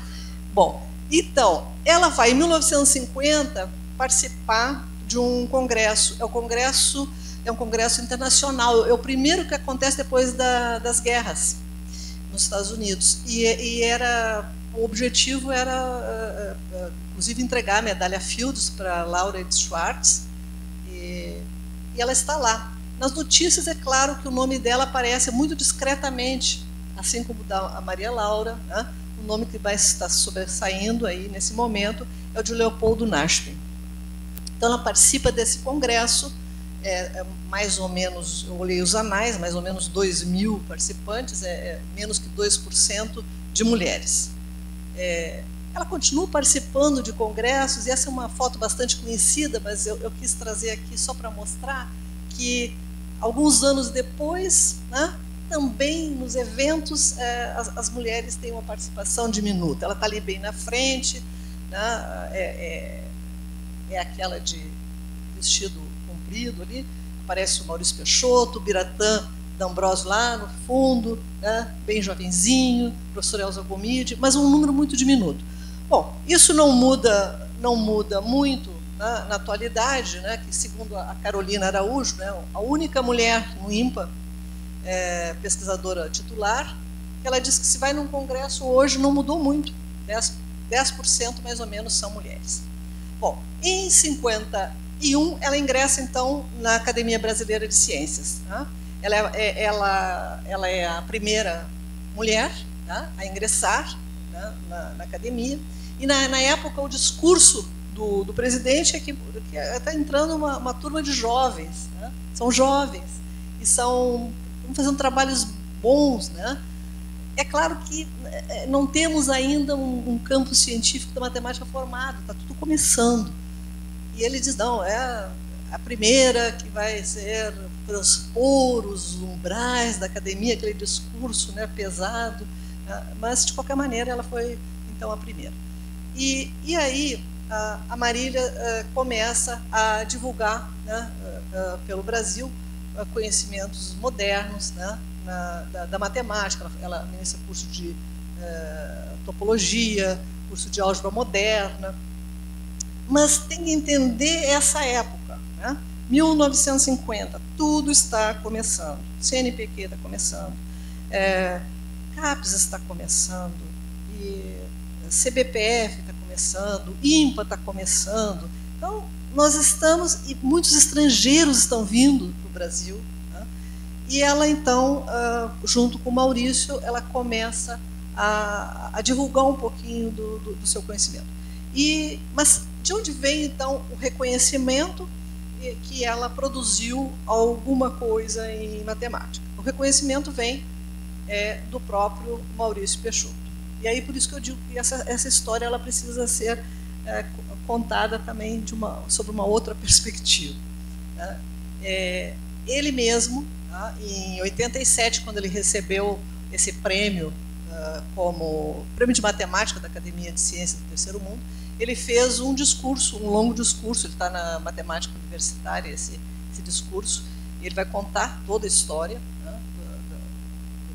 Bom, então, ela vai, em 1950, participar de um congresso. É um congresso internacional. É o primeiro que acontece depois das guerras nos Estados Unidos. E o objetivo era, inclusive, entregar a medalha Fields para Laura Schwartz. E ela está lá. Nas notícias, é claro que o nome dela aparece muito discretamente, assim como da Maria Laura, né? O nome que vai estar sobressaindo aí nesse momento é o de Leopoldo Nashvin. Então, ela participa desse congresso, mais ou menos, eu olhei os anais, mais ou menos 2.000 participantes, menos que 2% de mulheres. Ela continua participando de congressos, e essa é uma foto bastante conhecida, mas eu quis trazer aqui só para mostrar que, alguns anos depois, né, também nos eventos, as mulheres têm uma participação diminuta. Ela está ali bem na frente, né, é aquela de vestido comprido ali, aparece o Maurício Peixoto, o Biratã D'Ambrosio lá no fundo, né, bem jovenzinho, o professor Elza Gomide, mas um número muito diminuto. Bom, isso não muda muito, né, na atualidade, né, que, segundo a Carolina Araújo, né, a única mulher no INPA, pesquisadora titular, que ela diz que se vai num congresso hoje não mudou muito, 10% mais ou menos são mulheres. Bom, em 51 ela ingressa, então, na Academia Brasileira de Ciências. Tá? Ela é a primeira mulher, tá, a ingressar, né, na academia, e na época o discurso do presidente é que está entrando uma turma de jovens, né? São jovens e estão fazendo trabalhos bons, né? É claro que não temos ainda um campo científico da matemática formado, está tudo começando. E ele diz, não, é a primeira que vai transpor os umbrais da academia, aquele discurso, né, pesado, mas, de qualquer maneira, ela foi, então, a primeira. E aí a Marília começa a divulgar, né, pelo Brasil, conhecimentos modernos, né, da matemática. Ela ministra curso de topologia, curso de álgebra moderna, mas tem que entender essa época. 1950, tudo está começando. CNPq está começando, CAPES está começando, e CBPF está começando, INPA está começando. Então, nós estamos, e muitos estrangeiros estão vindo para o Brasil, né? E ela, então, junto com o Maurício, ela começa a divulgar um pouquinho do seu conhecimento. Mas de onde vem, então, o reconhecimento que ela produziu alguma coisa em matemática? O reconhecimento vem do próprio Maurício Peixoto. E aí, por isso que eu digo que essa história ela precisa ser contada também sobre uma outra perspectiva. Né? Ele mesmo, em 87, quando ele recebeu esse prêmio como prêmio de matemática da Academia de Ciências do Terceiro Mundo, ele fez um discurso, um longo discurso. Ele está na matemática universitária, esse discurso, e ele vai contar toda a história, né,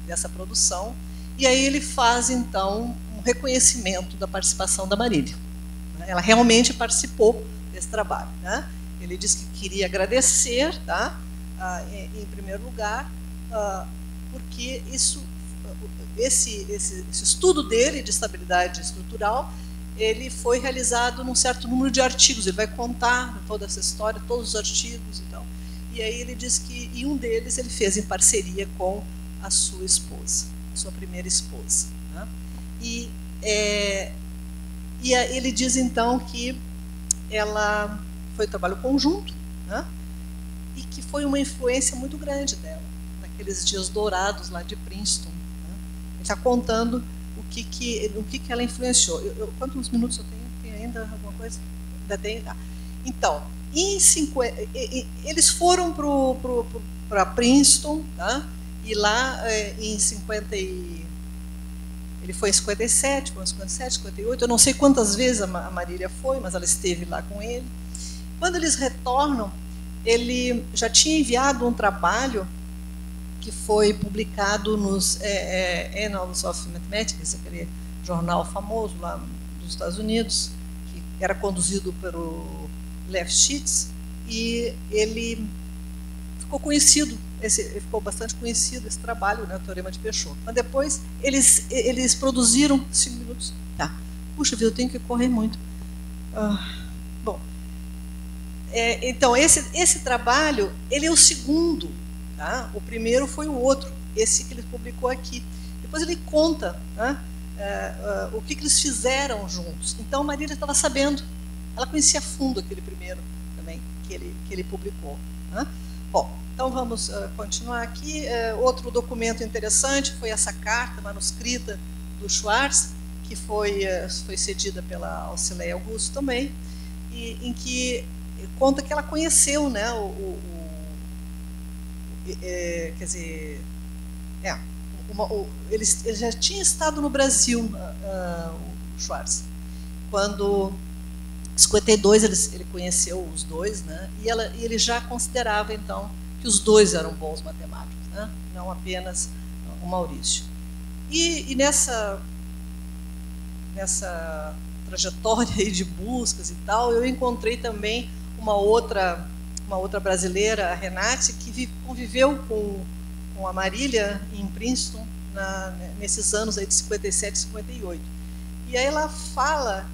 dessa produção. E aí ele faz, então, um reconhecimento da participação da Marília. Ela realmente participou desse trabalho. Né? Ele disse que queria agradecer, tá? Em primeiro lugar, porque esse estudo dele de estabilidade estrutural, ele foi realizado num certo número de artigos. Ele vai contar toda essa história, todos os artigos e tal. E aí ele diz que em um deles ele fez em parceria com a sua esposa, sua primeira esposa. Né? E ele diz, então, que ela foi um trabalho conjunto, né? E que foi uma influência muito grande dela, naqueles dias dourados lá de Princeton. Né? Ele está contando o que ela influenciou. Quantos minutos eu tenho? Tem ainda alguma coisa? Ainda tem? Tá. Então, eles foram para Princeton, tá? E lá em 50 ele foi em 57, foi em 57, 58, eu não sei quantas vezes a Marília foi, mas ela esteve lá com ele. Quando eles retornam, ele já tinha enviado um trabalho que foi publicado nos Annals of Mathematics, aquele jornal famoso lá dos Estados Unidos, que era conduzido pelo Lefschetz, e ele ficou conhecido. Ficou bastante conhecido esse trabalho, né, o Teorema de Peixoto. Mas depois eles produziram 5 minutos. Tá. Puxa vida, eu tenho que correr muito. Bom, então esse trabalho ele é o segundo. Tá? O primeiro foi o outro, esse que ele publicou aqui. Depois ele conta, né, o que eles fizeram juntos. Então Marília estava sabendo, ela conhecia a fundo aquele primeiro também que ele publicou. Né? Bom. Então, vamos continuar aqui. Outro documento interessante foi essa carta manuscrita do Schwartz, que foi cedida pela Alcileia Augusto também, em que conta que ela conheceu, né, quer dizer, ele já tinha estado no Brasil, o Schwartz, quando em 52 ele conheceu os dois, né, e ele já considerava, então, que os dois eram bons matemáticos, né? Não apenas o Maurício. E nessa trajetória aí de buscas e tal, eu encontrei também uma outra brasileira, a Renate, que conviveu com a Marília em Princeton nesses anos aí de 57 e 58. E aí ela fala,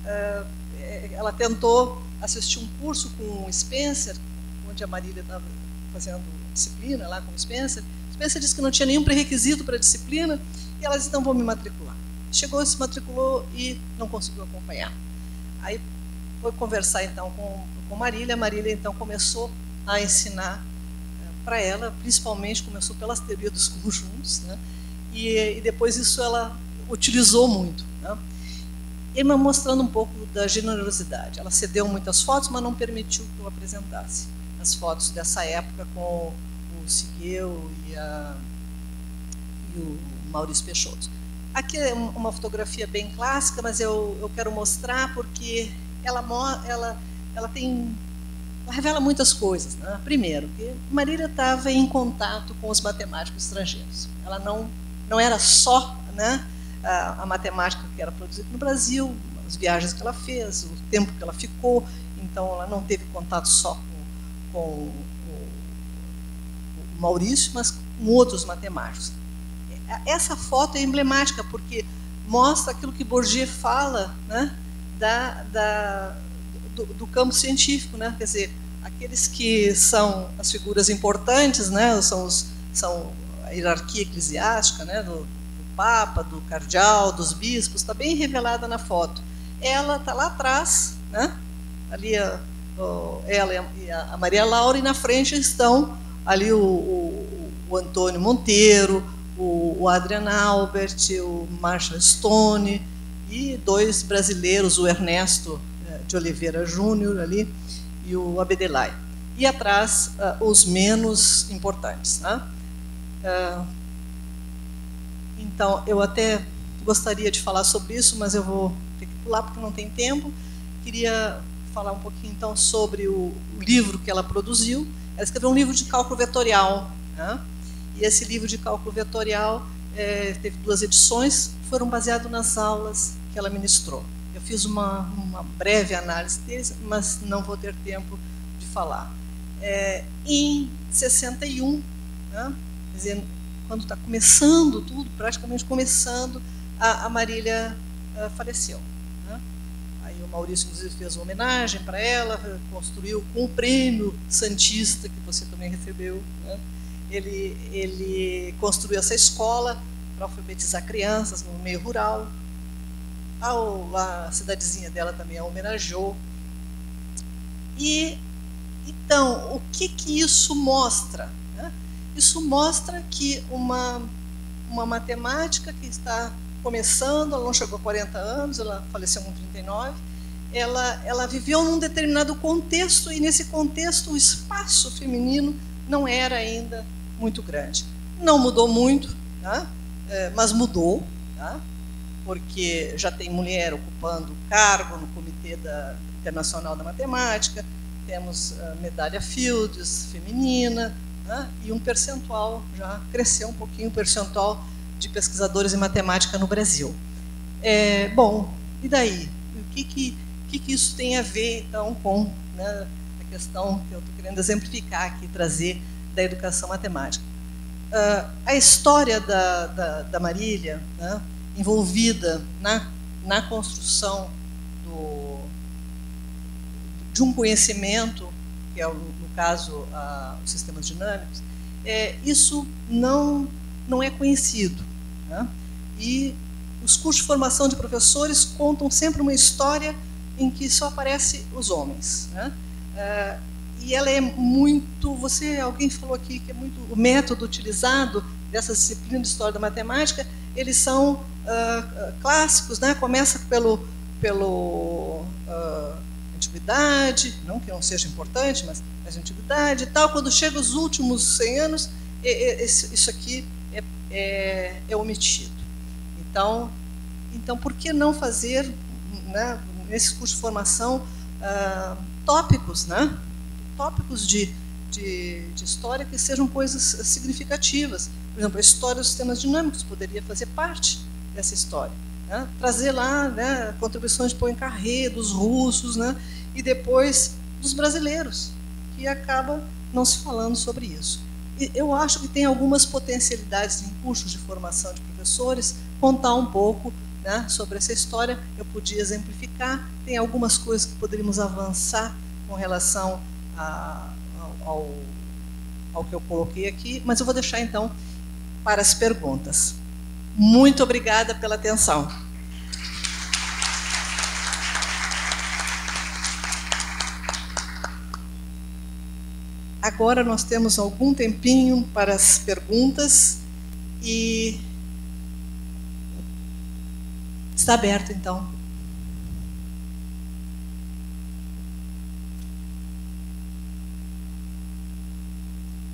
ela tentou assistir um curso com o Spencer, onde a Marília estava fazendo disciplina lá com o Spencer. Spencer disse que não tinha nenhum pré-requisito para a disciplina, e ela disse, então vou me matricular. Chegou, se matriculou e não conseguiu acompanhar. Aí foi conversar então com Marília. A Marília então começou a ensinar para ela, principalmente começou pelas teorias dos conjuntos, né? E depois isso ela utilizou muito, né? E mostrando um pouco da generosidade. Ela cedeu muitas fotos, mas não permitiu que eu apresentasse as fotos dessa época com o Sigueu e o Maurício Peixoto. Aqui é uma fotografia bem clássica, mas eu quero mostrar porque ela revela muitas coisas. Né? Primeiro, que Marília estava em contato com os matemáticos estrangeiros. Ela não era só, né, a matemática que era produzida no Brasil, as viagens que ela fez, o tempo que ela ficou, então ela não teve contato só o Maurício, mas com outros matemáticos. Essa foto é emblemática, porque mostra aquilo que Bourdieu fala, né, do campo científico, né? Quer dizer, aqueles que são as figuras importantes, né, são a hierarquia eclesiástica, né, do Papa, do cardeal, dos bispos, está bem revelada na foto. Ela está lá atrás, né, ali ela e a Maria Laura, e na frente estão ali o Antônio Monteiro, o Adrian Albert, o Marshall Stone, e dois brasileiros, o Ernesto de Oliveira Júnior ali e o Abdelai. E atrás os menos importantes, né? Então, eu até gostaria de falar sobre isso, mas eu vou ter que pular porque não tem tempo. Queria falar um pouquinho, então, sobre o livro que ela produziu. Ela escreveu um livro de cálculo vetorial, né? E esse livro de cálculo vetorial teve 2 edições, foram baseadas nas aulas que ela ministrou. Eu fiz uma breve análise deles, mas não vou ter tempo de falar. Em 61, né, quer dizer, quando está começando tudo, praticamente começando, a Marília faleceu, né? Aí o Maurício, inclusive, fez uma homenagem para ela, construiu com o prêmio Santista, que você também recebeu, né? Ele construiu essa escola para alfabetizar crianças no meio rural. A cidadezinha dela também a homenageou. E, então, o que isso mostra, né? Isso mostra que uma matemática que está começando, ela não chegou a 40 anos, ela faleceu com 39, ela viveu num determinado contexto, e nesse contexto o espaço feminino não era ainda muito grande. Não mudou muito, tá? Mas mudou, tá? Porque já tem mulher ocupando cargo no Comitê Internacional da Matemática, temos a medalha Fields feminina, né? E um percentual, já cresceu um pouquinho o percentual de pesquisadores em matemática no Brasil. Bom, e daí? O que isso tem a ver, então, com, né, a questão que eu estou querendo exemplificar aqui, trazer da educação matemática? A história da Marília, né, envolvida na construção de um conhecimento, que é, no caso, os sistemas dinâmicos, isso não é conhecido, né? E os cursos de formação de professores contam sempre uma história em que só aparecem os homens, né? E ela é muito, alguém falou aqui que é muito, o método utilizado dessa disciplina de história da matemática, eles são clássicos, né? Começa pelo antiguidade, não que não seja importante, mas antiguidade e tal. Quando chega os últimos 100 anos, isso aqui é omitido. Então, por que não fazer, né, nesse curso de formação, tópicos, né? Tópicos de história que sejam coisas significativas. Por exemplo, a história dos sistemas dinâmicos poderia fazer parte dessa história, né? Trazer lá, né, contribuições de Poincaré, dos russos, né, e depois dos brasileiros, que acaba não se falando sobre isso. E eu acho que tem algumas potencialidades em cursos de formação de professores, contar um pouco, né, sobre essa história. Eu podia exemplificar, tem algumas coisas que poderíamos avançar com relação ao que eu coloquei aqui, mas eu vou deixar, então, para as perguntas. Muito obrigada pela atenção. Agora nós temos algum tempinho para as perguntas e está aberto, então.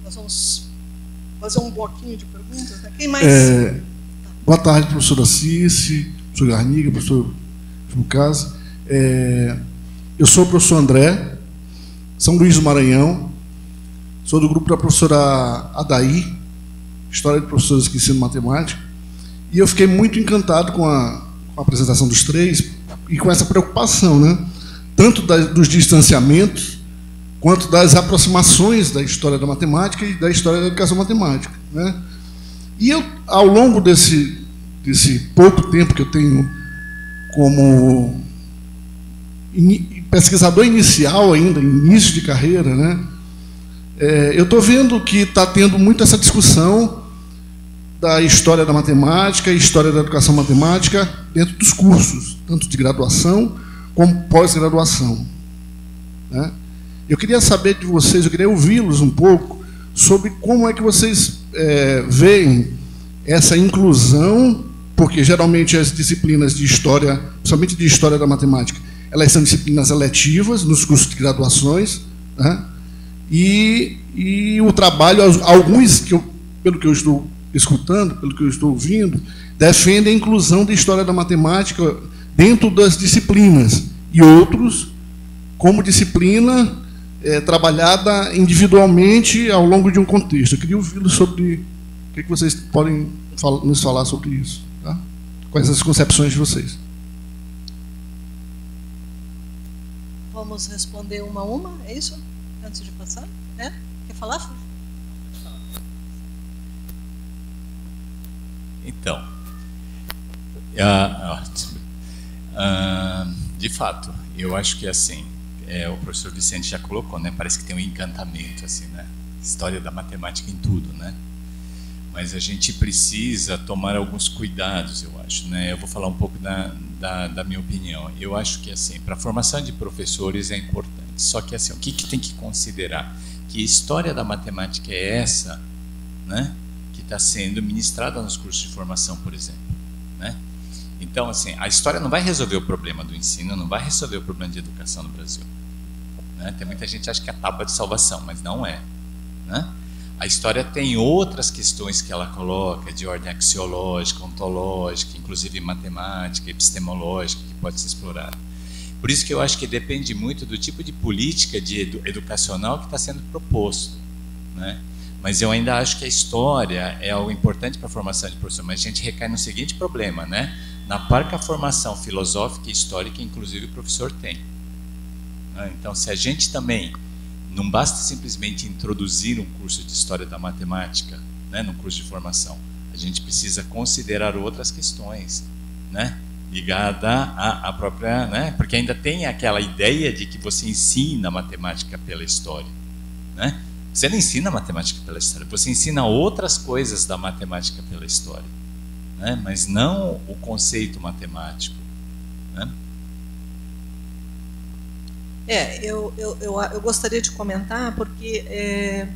Nós vamos fazer um bloquinho de perguntas, né? Quem mais? Boa tarde, professora Cici, professor Garniga, professor Fucasa. Eu sou o professor André, São Luís do Maranhão, sou do grupo da professora Adaí, História de Professores que Ensinam Matemática, e eu fiquei muito encantado com a apresentação dos três e com essa preocupação, né? Tanto dos distanciamentos quanto das aproximações da história da matemática e da história da educação matemática, né? E eu, ao longo desse pouco tempo que eu tenho como pesquisador inicial ainda, início de carreira, né, eu estou vendo que está tendo muito essa discussão da história da matemática e história da educação matemática dentro dos cursos, tanto de graduação como pós-graduação, né? Eu queria saber de vocês, eu queria ouvi-los um pouco sobre como é que vocês veem essa inclusão, porque geralmente as disciplinas de história, principalmente de história da matemática, elas são disciplinas eletivas nos cursos de graduações, né? E o trabalho, alguns, pelo que eu estou escutando, pelo que eu estou ouvindo, defendem a inclusão da história da matemática dentro das disciplinas, e outros como disciplina trabalhada individualmente ao longo de um contexto. Eu queria ouvi-los sobre o que vocês podem nos falar sobre isso, tá? Quais as concepções de vocês? Vamos responder uma a uma, é isso? Antes de passar? Quer falar? Então, de fato, eu acho que assim, o professor Vicente já colocou, né? Parece que tem um encantamento, assim, né? História da matemática em tudo, né? Mas a gente precisa tomar alguns cuidados, eu acho, né? Eu vou falar um pouco da minha opinião. Eu acho que, assim, para a formação de professores é importante. Só que, assim, o que tem que considerar? Que história da matemática é essa, né? Que está sendo ministrada nos cursos de formação, por exemplo, né? Então, assim, a história não vai resolver o problema do ensino, não vai resolver o problema de educação no Brasil, né? Tem muita gente que acha que é a tábua de salvação, mas não é, né? A história tem outras questões que ela coloca, de ordem axiológica, ontológica, inclusive matemática, epistemológica, que pode ser explorada. Por isso que eu acho que depende muito do tipo de política educacional que está sendo proposto, né? Mas eu ainda acho que a história é algo importante para a formação de professor. Mas a gente recai no seguinte problema, né? Na parca formação filosófica e histórica, inclusive, o professor tem. Então, se a gente também... Não basta simplesmente introduzir um curso de história da matemática, né, no curso de formação. A gente precisa considerar outras questões, né, ligada à própria... Né, porque ainda tem aquela ideia de que você ensina matemática pela história, né? Você não ensina matemática pela história, você ensina outras coisas da matemática pela história, né, mas não o conceito matemático, né? Eu gostaria de comentar, porque,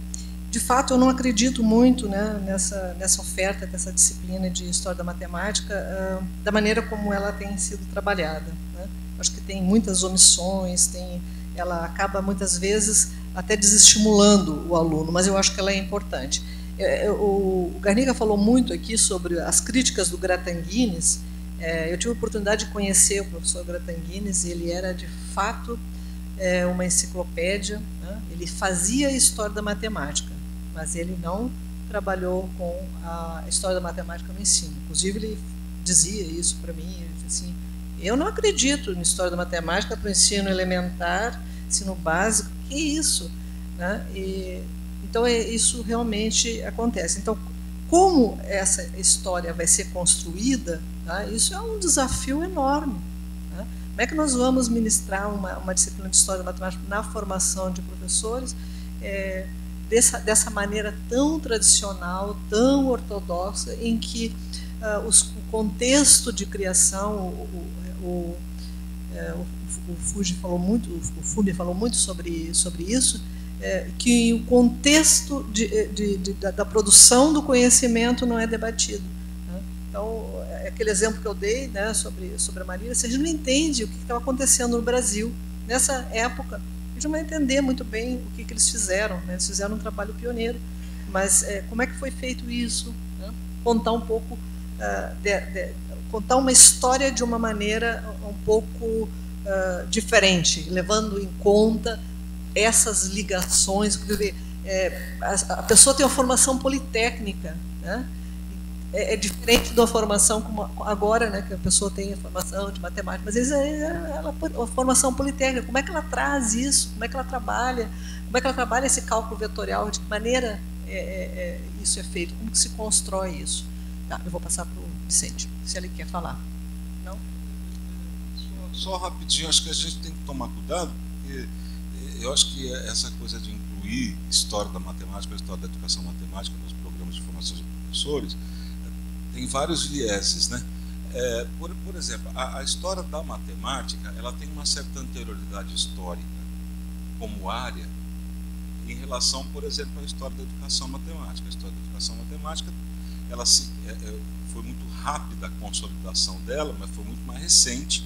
de fato, eu não acredito muito, né, nessa oferta dessa disciplina de História da Matemática, da maneira como ela tem sido trabalhada, né? Acho que tem muitas omissões, ela acaba, muitas vezes, até desestimulando o aluno, mas eu acho que ela é importante. O Garniga falou muito aqui sobre as críticas do Gratanguines. Eu tive a oportunidade de conhecer o professor Gratanguines, e ele era, de fato... uma enciclopédia, né? Ele fazia história da matemática, mas ele não trabalhou com a história da matemática no ensino. Inclusive, ele dizia isso para mim, ele disse assim, eu não acredito na história da matemática para o ensino elementar, ensino básico, que isso? Né? Então, isso realmente acontece. Então, como essa história vai ser construída, tá? Isso é um desafio enorme. Como é que nós vamos ministrar uma disciplina de História da Matemática na formação de professores dessa maneira tão tradicional, tão ortodoxa, em que o contexto de criação, o Fugger falou muito sobre isso, que o contexto da produção do conhecimento não é debatido. Então, aquele exemplo que eu dei, né, sobre a Marília, se a gente não entende o que estava acontecendo no Brasil nessa época, a gente não vai entender muito bem o que eles fizeram, né? Eles fizeram um trabalho pioneiro, mas como é que foi feito isso? Né? Contar um pouco, contar uma história de uma maneira um pouco diferente, levando em conta essas ligações, porque a pessoa tem uma formação politécnica, né? é diferente da formação como agora, né, que a pessoa tem a formação de matemática, mas às vezes a formação politécnica, como é que ela traz isso, como é que ela trabalha esse cálculo vetorial, de que maneira isso é feito, como que se constrói isso. Tá, eu vou passar para o Vicente, se ele quer falar. Não? Só rapidinho, acho que a gente tem que tomar cuidado, porque eu acho que essa coisa de incluir história da matemática, a história da educação matemática nos programas de formação de professores, tem vários vieses, né? Por exemplo, a história da matemática, ela tem uma certa anterioridade histórica como área em relação, por exemplo, à história da educação matemática. A história da educação matemática, ela foi muito rápida a consolidação dela, mas foi muito mais recente,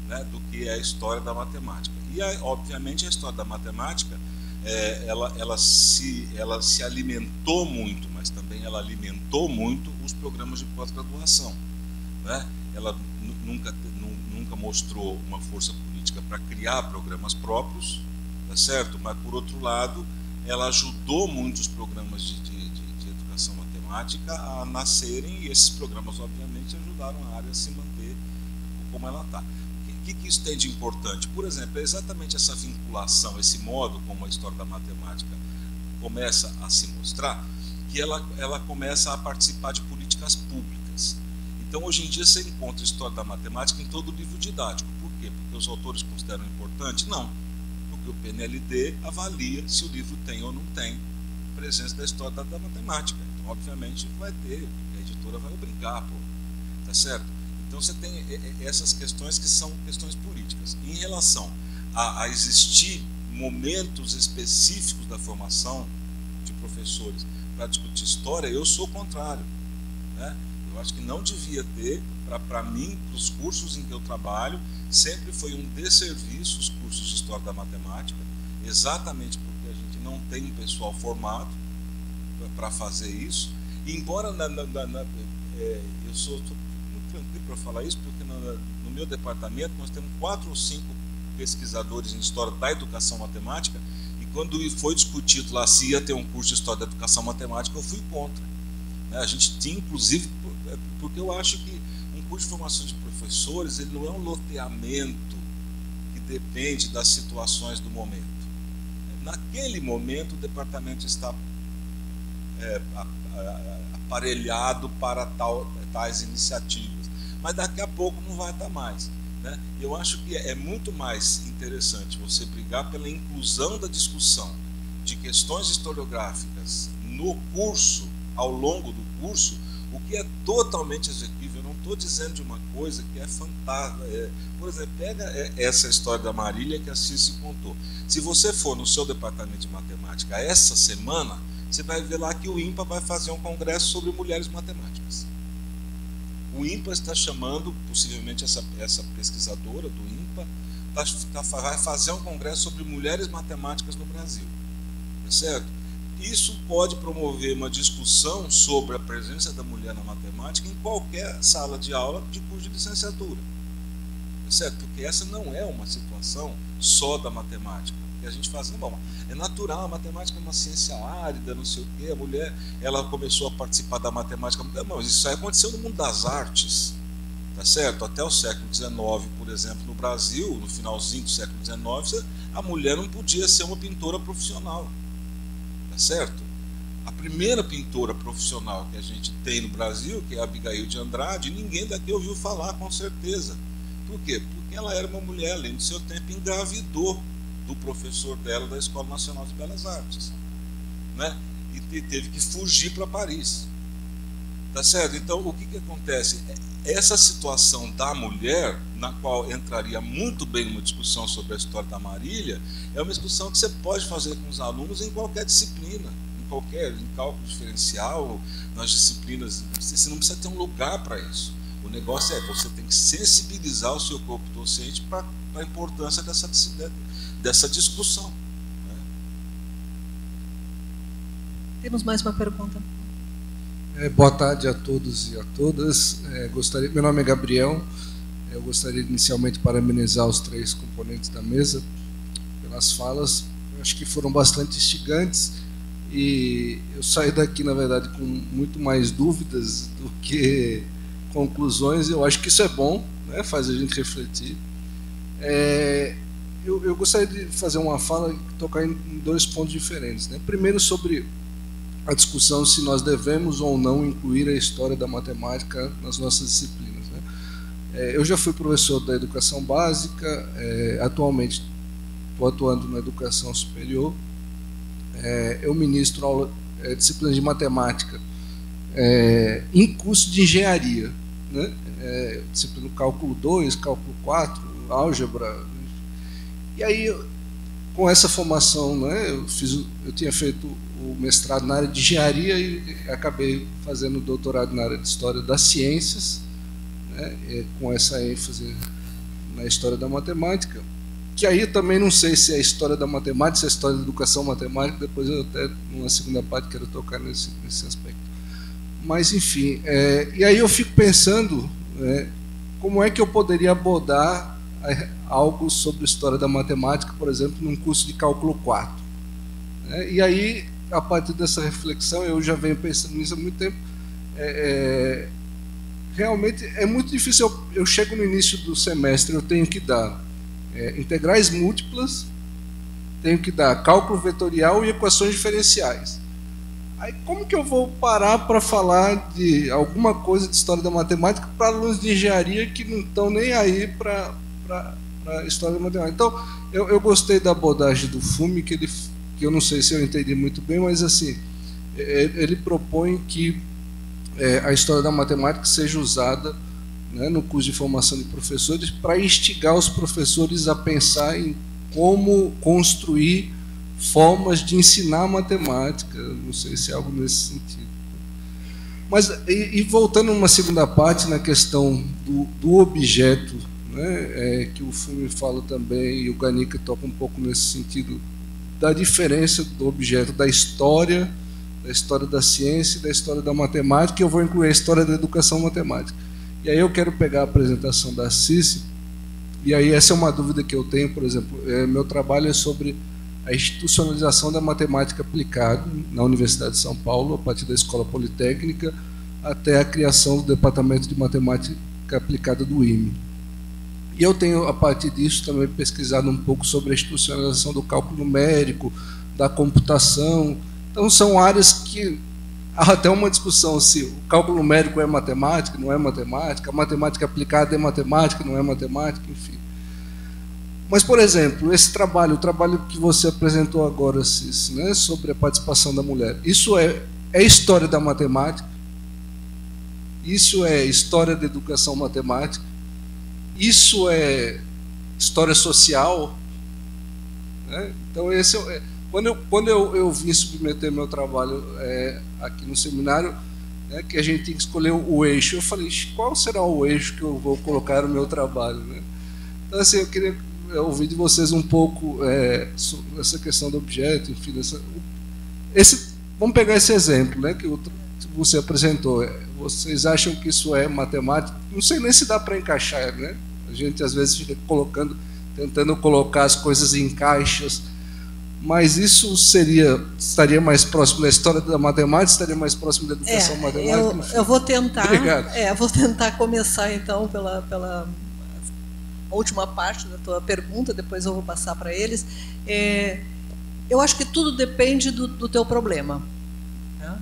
né, do que a história da matemática. E, obviamente, a história da matemática, ela se alimentou muito, mas também ela alimentou muito os programas de pós-graduação, né? Ela nunca mostrou uma força política para criar programas próprios, tá certo? Mas, por outro lado, ela ajudou muito os programas de educação matemática a nascerem, e esses programas, obviamente, ajudaram a área a se manter como ela está. O que isso tem de importante? Por exemplo, é exatamente essa vinculação, esse modo como a história da matemática começa a se mostrar, que ela começa a participar de políticas públicas. Então, hoje em dia, você encontra a história da matemática em todo o livro didático. Por quê? Porque os autores consideram importante? Não. Porque o PNLD avalia se o livro tem ou não tem presença da história da matemática. Então, obviamente, vai ter, a editora vai obrigar, tá certo? Então, você tem essas questões que são questões políticas. Em relação a existir momentos específicos da formação de professores para discutir história, eu sou contrário, né? Eu acho que não devia ter, para mim, para os cursos em que eu trabalho, sempre foi um desserviço os cursos de história da matemática, exatamente porque a gente não tem um pessoal formado para fazer isso. E embora eu sou muito tranquilo para falar isso, porque no meu departamento nós temos 4 ou 5 pesquisadores em história da educação matemática, e quando foi discutido lá se ia ter um curso de história da educação matemática, eu fui contra. A gente tinha, inclusive, porque eu acho que um curso de formação de professores, ele não é um loteamento que depende das situações do momento. Naquele momento, o departamento está aparelhado para tais iniciativas, mas daqui a pouco não vai estar mais, né? Eu acho que é muito mais interessante você brigar pela inclusão da discussão de questões historiográficas no curso, ao longo do curso, o que é totalmente executível. Eu não estou dizendo de uma coisa que é fantástica. Por exemplo, pega essa história da Marília que a Cici contou. Se você for no seu departamento de matemática essa semana, você vai ver lá que o INPA vai fazer um congresso sobre mulheres matemáticas. O INPA está chamando, possivelmente essa pesquisadora do INPA, vai fazer um congresso sobre mulheres matemáticas no Brasil. Tá certo? Isso pode promover uma discussão sobre a presença da mulher na matemática em qualquer sala de aula de curso de licenciatura. Tá certo? Porque essa não é uma situação só da matemática. Porque a gente faz, bom, é natural, a matemática é uma ciência árida, não sei o quê, a mulher, ela começou a participar da matemática, mas isso aí aconteceu no mundo das artes, tá certo? Até o século XIX, por exemplo, no Brasil, no finalzinho do século XIX, a mulher não podia ser uma pintora profissional. Certo? A primeira pintora profissional que a gente tem no Brasil, que é a Abigail de Andrade, ninguém daqui ouviu falar, com certeza. Por quê? Porque ela era uma mulher, além do seu tempo, engravidou do professor dela da Escola Nacional de Belas Artes, né? E teve que fugir para Paris. Tá certo? Então, o que acontece? Essa situação da mulher, na qual entraria muito bem uma discussão sobre a história da Marília, é uma discussão que você pode fazer com os alunos em qualquer disciplina, em cálculo diferencial, nas disciplinas. Você não precisa ter um lugar para isso. O negócio você tem que sensibilizar o seu corpo docente para a importância dessa discussão. Né? Temos mais uma pergunta. Boa tarde a todos e a todas. Meu nome é Gabriel. Eu gostaria inicialmente de parabenizar os 3 componentes da mesa pelas falas. Eu acho que foram bastante instigantes e eu saí daqui, na verdade, com muito mais dúvidas do que conclusões. Eu acho que isso é bom, né? Faz a gente refletir. Eu gostaria de fazer uma fala e tocar em dois pontos diferentes, né? Primeiro, sobre a discussão se nós devemos ou não incluir a história da matemática nas nossas disciplinas, né? Eu já fui professor da educação básica, atualmente estou atuando na educação superior. Eu ministro aula, disciplinas de matemática em curso de engenharia, né? Disciplina cálculo 2, cálculo 4, álgebra. E aí, com essa formação, né, eu tinha feito o mestrado na área de engenharia e acabei fazendo o doutorado na área de História das Ciências, né, com essa ênfase na História da Matemática, que aí também não sei se é a História da Matemática, se é a História da Educação Matemática, depois eu até, numa segunda parte, quero tocar nesse aspecto. Mas, enfim, e aí eu fico pensando como é que eu poderia abordar algo sobre História da Matemática, por exemplo, num curso de Cálculo 4. E aí, a partir dessa reflexão, eu já venho pensando nisso há muito tempo, realmente é muito difícil. Eu chego no início do semestre, eu tenho que dar integrais múltiplas, tenho que dar cálculo vetorial e equações diferenciais. Aí como que eu vou parar para falar de alguma coisa de História da Matemática para alunos de engenharia que não estão nem aí para a História da Matemática? Então, eu gostei da abordagem do Fume, que eu não sei se eu entendi muito bem, mas assim, ele propõe que a História da Matemática seja usada, né, no curso de formação de professores, para instigar os professores a pensar em como construir formas de ensinar matemática. Não sei se é algo nesse sentido. Mas, e voltando a uma segunda parte, na questão do objeto, né, que o Fume fala também, e o Ganica toca um pouco nesse sentido, da diferença do objeto da história da ciência e da história da matemática, e eu vou incluir a história da educação matemática. E aí eu quero pegar a apresentação da Cici, e aí essa é uma dúvida que eu tenho, por exemplo, meu trabalho é sobre a institucionalização da matemática aplicada na Universidade de São Paulo, a partir da Escola Politécnica, até a criação do Departamento de Matemática Aplicada do IME. E eu tenho, a partir disso, também pesquisado um pouco sobre a institucionalização do cálculo numérico, da computação. Então, são áreas que há até uma discussão se o cálculo numérico é matemática, não é matemática, a matemática aplicada é matemática, não é matemática, enfim. Mas, por exemplo, esse trabalho, o trabalho que você apresentou agora, Cici, né, sobre a participação da mulher, isso é história da matemática, isso é história da educação matemática, isso é história social, né? Então, esse quando eu vim submeter meu trabalho aqui no seminário, né, que a gente tem que escolher o eixo, eu falei, qual será o eixo que eu vou colocar no meu trabalho, né? Então, assim, eu queria ouvir de vocês um pouco sobre essa questão do objeto, enfim, vamos pegar esse exemplo, né, que você apresentou. Vocês acham que isso é matemática? Não sei nem se dá para encaixar, né? A gente às vezes fica tentando colocar as coisas em caixas, mas isso estaria mais próximo da história da matemática, estaria mais próximo da educação matemática? Eu vou tentar. Obrigado. Vou tentar começar então pela última parte da tua pergunta, depois eu vou passar para eles. Eu acho que tudo depende do teu problema, né?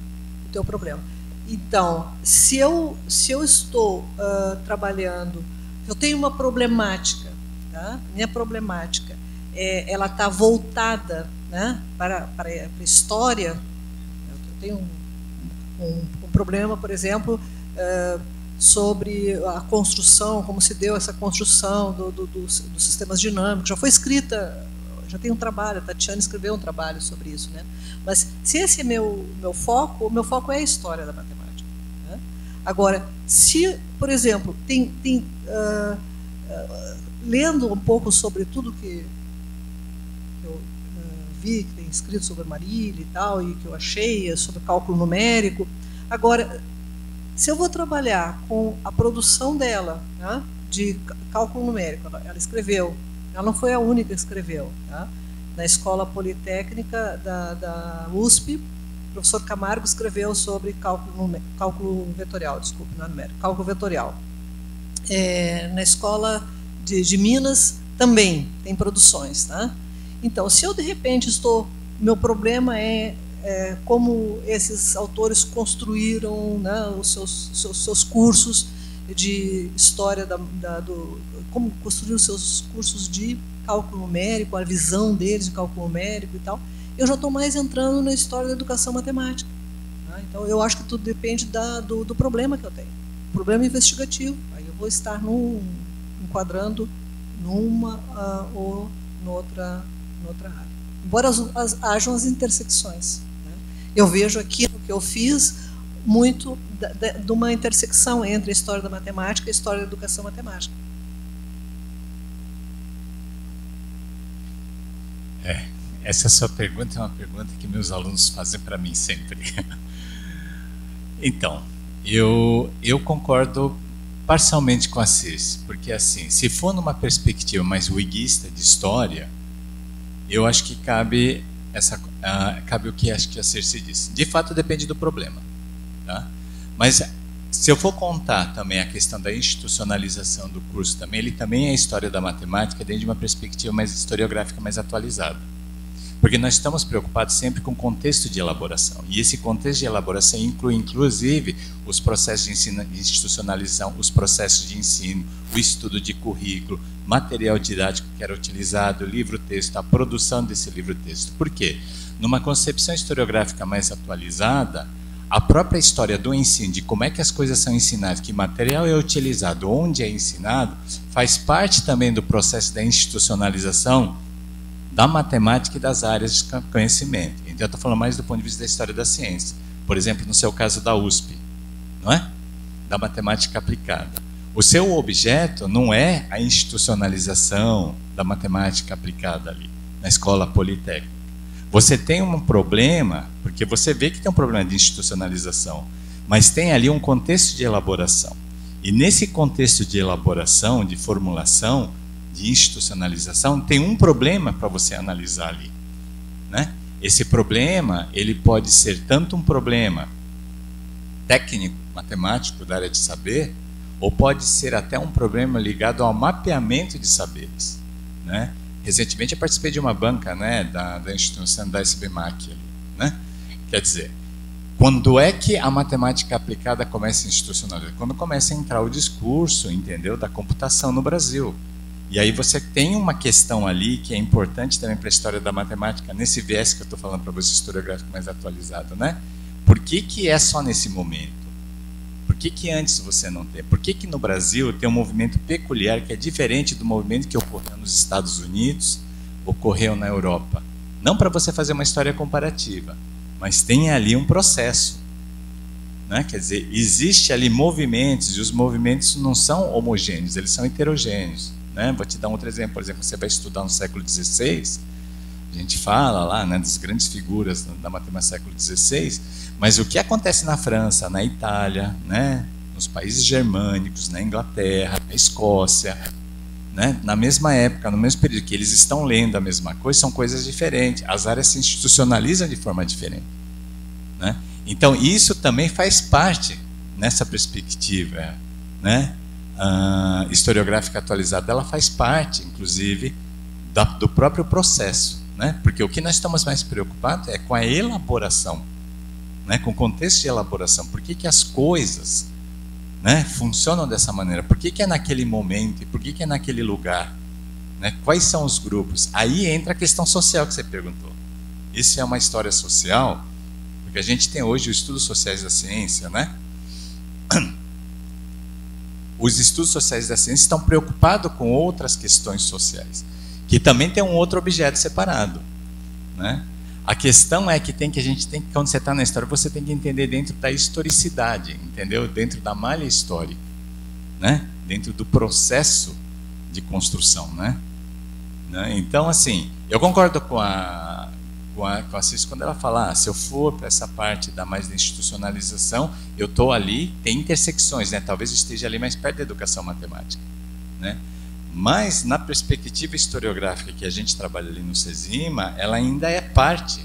Do teu problema. Então, se eu estou trabalhando, eu tenho uma problemática, tá? Minha problemática ela está voltada, né, para a história. Eu tenho um problema, por exemplo, sobre a construção, como se deu essa construção dos sistemas dinâmicos. Já foi escrita, já tem um trabalho, a Tatiana escreveu um trabalho sobre isso, né? Mas se esse é meu foco, o meu foco é a história da matemática, né? Agora, se, por exemplo, lendo um pouco sobre tudo que eu vi, que tem escrito sobre a Marília e tal, e que eu achei sobre cálculo numérico, agora, se eu vou trabalhar com a produção dela, né, de cálculo numérico, ela escreveu, ela não foi a única que escreveu, tá? Na Escola Politécnica da USP, professor Camargo escreveu sobre cálculo vetorial, desculpe, não é numérico, cálculo vetorial. Na escola de Minas também tem produções, tá? Então, se eu de repente meu problema é como esses autores construíram, né, os seus cursos de história como construíram seus cursos de cálculo numérico, a visão deles de cálculo numérico e tal, eu já estou mais entrando na história da educação matemática. Tá? Então, eu acho que tudo depende do problema que eu tenho. Problema investigativo. Aí eu vou estar enquadrando numa ou noutra área. Embora hajam as intersecções. Né? Eu vejo aqui no que eu fiz muito de uma intersecção entre a história da matemática e a história da educação matemática. Essa sua pergunta é uma pergunta que meus alunos fazem para mim sempre. Então, eu concordo parcialmente com a Circe, porque assim, se for numa perspectiva mais wiguista de história, eu acho que cabe o que acho que a Circe disse. De fato, depende do problema. Tá? Mas se eu for contar também a questão da institucionalização do curso, ele também é a história da matemática dentro de uma perspectiva mais historiográfica, mais atualizada. Porque nós estamos preocupados sempre com o contexto de elaboração. E esse contexto de elaboração inclui, inclusive, os processos de ensino, de institucionalização, os processos de ensino, o estudo de currículo, material didático que era utilizado, livro-texto, a produção desse livro-texto. Por quê? Numa concepção historiográfica mais atualizada, a própria história do ensino, de como é que as coisas são ensinadas, que material é utilizado, onde é ensinado, faz parte também do processo da institucionalização da matemática e das áreas de conhecimento. Então, eu estou falando mais do ponto de vista da história da ciência. Por exemplo, no seu caso da USP, não é? Da matemática aplicada. O seu objeto não é a institucionalização da matemática aplicada ali, na escola politécnica. Você tem um problema, porque você vê que tem um problema de institucionalização, mas tem ali um contexto de elaboração. E nesse contexto de elaboração, de formulação, de institucionalização, tem um problema para você analisar ali. Né? Esse problema, ele pode ser tanto um problema técnico, matemático, da área de saber, ou pode ser até um problema ligado ao mapeamento de saberes. Né? Recentemente eu participei de uma banca, né, da instituição da SBMAC. Né? Quer dizer, quando é que a matemática aplicada começa a institucionalizar? Quando começa a entrar o discurso, entendeu, da computação no Brasil. E aí você tem uma questão ali que é importante também para a história da matemática, nesse viés que eu estou falando para você, historiográfico mais atualizado, né? Por que é só nesse momento? Por que antes você não tem? Por que no Brasil tem um movimento peculiar que é diferente do movimento que ocorreu nos Estados Unidos, ocorreu na Europa? Não para você fazer uma história comparativa, mas tem ali um processo. Né? Quer dizer, existe ali movimentos, e os movimentos não são homogêneos, eles são heterogêneos. Né? Vou te dar um outro exemplo. Por exemplo, você vai estudar no século XVI, a gente fala lá, né, das grandes figuras da matemática do século XVI, mas o que acontece na França, na Itália, né, nos países germânicos, na Inglaterra, na Escócia, né, na mesma época, no mesmo período que eles estão lendo a mesma coisa, são coisas diferentes. As áreas se institucionalizam de forma diferente. Né? Então, isso também faz parte, nessa perspectiva, né, historiográfica atualizada, ela faz parte, inclusive, do próprio processo, né? Porque o que nós estamos mais preocupados é com a elaboração, né? Com o contexto de elaboração. Por que as coisas, né, funcionam dessa maneira? Por que é naquele momento e por que é naquele lugar? Né? Quais são os grupos? Aí entra a questão social que você perguntou. Isso é uma história social, porque a gente tem hoje os estudos sociais da ciência, né? Os estudos sociais da ciência estão preocupados com outras questões sociais, que também tem um outro objeto separado. Né? A questão é que quando você está na história, você tem que entender dentro da historicidade, entendeu? Dentro da malha histórica, né? Dentro do processo de construção. Né? Então, assim, eu concordo com a Cis quando ela fala, se eu for para essa parte da mais da institucionalização, eu estou ali, tem intersecções, né? Talvez eu esteja ali mais perto da educação matemática. Né? Mas, na perspectiva historiográfica que a gente trabalha ali no CESIMA, ela ainda é parte,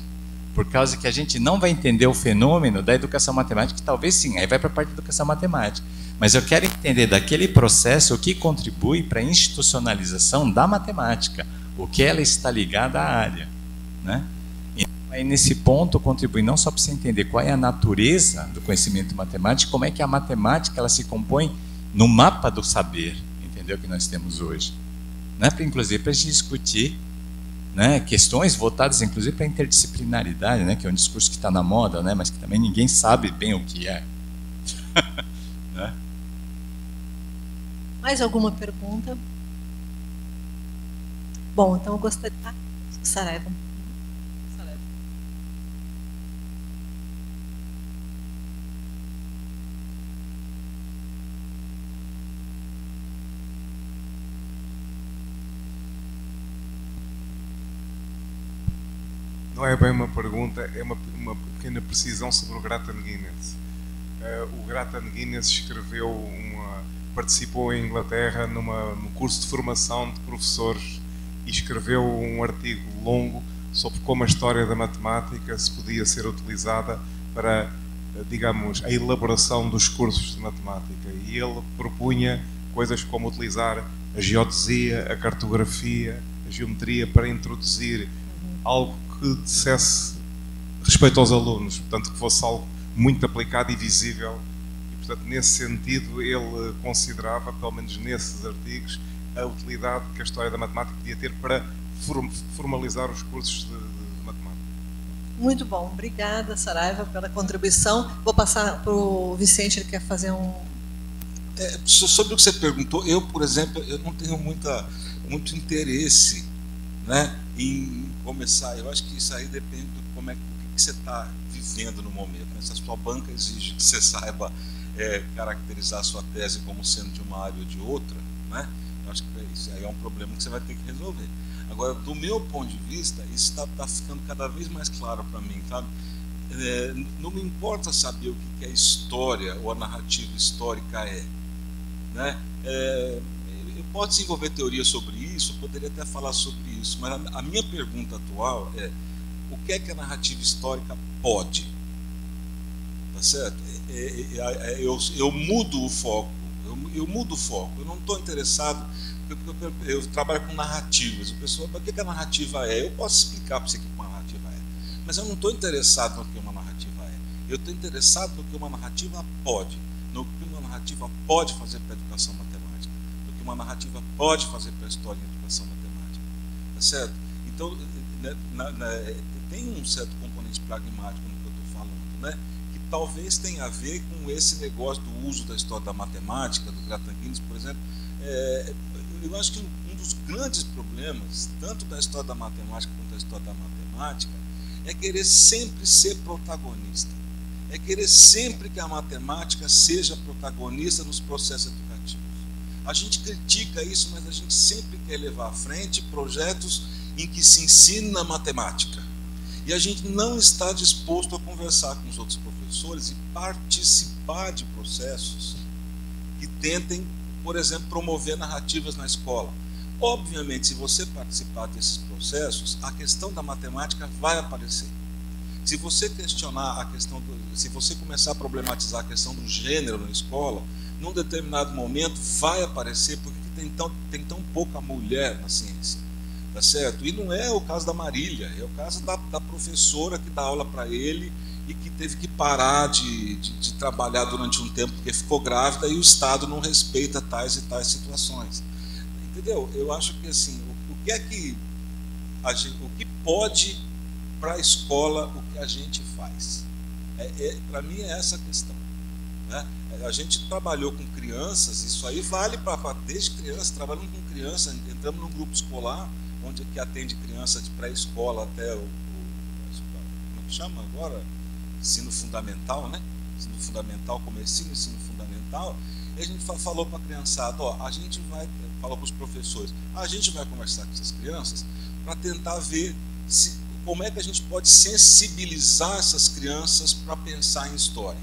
por causa que a gente não vai entender o fenômeno da educação matemática, que talvez sim, aí vai para a parte da educação matemática. Mas eu quero entender daquele processo o que contribui para a institucionalização da matemática, o que ela está ligada à área, né? E aí nesse ponto contribui não só para você entender qual é a natureza do conhecimento matemático, como é que a matemática ela se compõe no mapa do saber, entendeu, que nós temos hoje, né? Inclusive para a gente discutir, né, questões voltadas inclusive para a interdisciplinaridade, né, que é um discurso que está na moda, né, mas que também ninguém sabe bem o que é. Né? Mais alguma pergunta? Bom, então eu gostaria... Saraiva. Não é bem uma pergunta, é uma pequena precisão sobre o Grattan Guinness. O Grattan Guinness participou em Inglaterra num curso de formação de professores e escreveu um artigo longo sobre como a história da matemática se podia ser utilizada para, digamos, a elaboração dos cursos de matemática. E ele propunha coisas como utilizar a geodesia, a cartografia, a geometria para introduzir algo que dissesse respeito aos alunos, portanto que fosse algo muito aplicado e visível, e portanto nesse sentido ele considerava, pelo menos nesses artigos, a utilidade que a história da matemática podia ter para formalizar os cursos de matemática. Muito bom, obrigada Saraiva pela contribuição. Vou passar para o Vicente, ele quer fazer um... Sobre o que você perguntou, eu, por exemplo, eu não tenho muito interesse, né, em começar. Eu acho que isso aí depende do o que você está vivendo no momento, né? Se a sua banca exige que você saiba caracterizar a sua tese como sendo de uma área ou de outra, né? Eu acho que isso aí é um problema que você vai ter que resolver. Agora, do meu ponto de vista, isso está ficando cada vez mais claro para mim, sabe? Não me importa saber o que é história ou a narrativa histórica né? Eu posso desenvolver teoria sobre isso, eu poderia até falar sobre isso, mas a minha pergunta atual é: o que é que a narrativa histórica pode? Tá certo? Eu mudo o foco, eu mudo o foco, eu não estou interessado, eu trabalho com narrativas, a pessoa, para que a narrativa é? Eu posso explicar para você o que uma narrativa é, mas eu não estou interessado no que uma narrativa é, eu estou interessado no que uma narrativa pode, no que uma narrativa pode fazer para a educação matemática, uma narrativa pode fazer para a história e educação matemática, tá certo? Então, tem um certo componente pragmático no que eu estou falando, né? Que talvez tenha a ver com esse negócio do uso da história da matemática, do Grattan Guinness, por exemplo. Eu acho que um dos grandes problemas, tanto da história da matemática quanto da história da matemática, é querer sempre ser protagonista, é querer sempre que a matemática seja protagonista nos processos educativos. A gente critica isso, mas a gente sempre quer levar à frente projetos em que se ensina matemática. E a gente não está disposto a conversar com os outros professores e participar de processos que tentem, por exemplo, promover narrativas na escola. Obviamente, se você participar desses processos, a questão da matemática vai aparecer. Se você questionar a questão, se você começar a problematizar a questão do gênero na escola, num determinado momento vai aparecer, porque tem tão pouca mulher na ciência, tá certo? E não é o caso da Marília, é o caso da professora que dá aula para ele e que teve que parar de trabalhar durante um tempo porque ficou grávida e o Estado não respeita tais e tais situações. Entendeu? Eu acho que assim, o que pode para a escola o que a gente faz? Para mim é essa a questão, né? A gente trabalhou com crianças, isso aí vale para desde criança, trabalhando com criança, entramos num grupo escolar que atende criança de pré-escola até como é que chama agora? Ensino fundamental, né? Ensino fundamental, comecinho, ensino fundamental. E a gente falou para a criançada, falou para os professores, a gente vai conversar com essas crianças para tentar ver como é que a gente pode sensibilizar essas crianças para pensar em história.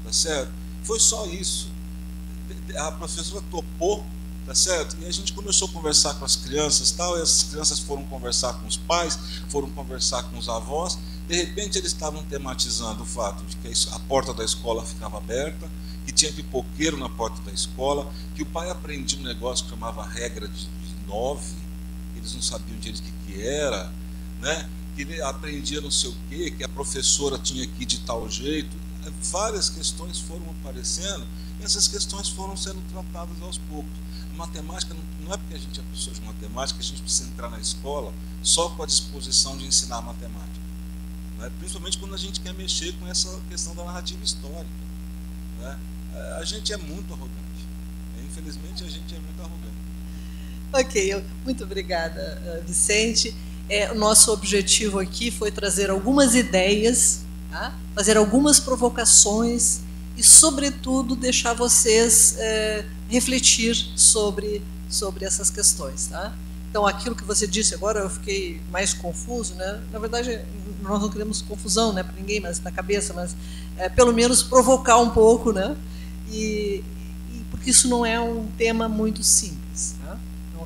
Tá certo? Foi só isso. A professora topou, tá certo? E a gente começou a conversar com as crianças, tal, e as crianças foram conversar com os pais, foram conversar com os avós, De repente eles estavam tematizando o fato de que a porta da escola ficava aberta, que tinha pipoqueiro na porta da escola, que o pai aprendia um negócio que chamava regra de 9, eles não sabiam direito o que era, né? Que ele aprendia não sei o quê, que a professora tinha que ir de tal jeito. Várias questões foram aparecendo e essas questões foram sendo tratadas aos poucos. Matemática não é porque a gente é professor de matemática que a gente precisa entrar na escola só com a disposição de ensinar matemática, né? Principalmente quando a gente quer mexer com essa questão da narrativa histórica, né? A gente é muito arrogante, infelizmente a gente é muito arrogante. Ok, muito obrigada, Vicente. O nosso objetivo aqui foi trazer algumas ideias, tá? Fazer algumas provocações e, sobretudo, deixar vocês refletir sobre essas questões. Tá? Então, aquilo que você disse agora, eu fiquei mais confuso, né? Na verdade, nós não queremos confusão, né, para ninguém, mas na cabeça, mas pelo menos provocar um pouco, né? E porque isso não é um tema muito simples. Tá?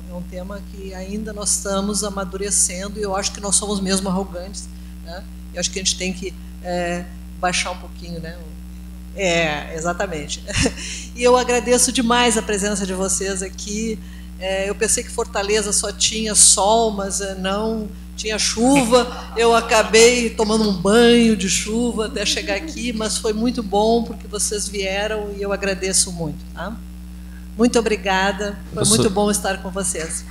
É um tema que ainda nós estamos amadurecendo e eu acho que nós somos mesmo arrogantes. Né? Eu acho que a gente tem que baixar um pouquinho, né? Exatamente. E eu agradeço demais a presença de vocês aqui. Eu pensei que Fortaleza só tinha sol, mas não tinha chuva. Eu acabei tomando um banho de chuva até chegar aqui, mas foi muito bom porque vocês vieram e eu agradeço muito. Tá? Muito obrigada. Foi muito bom estar com vocês.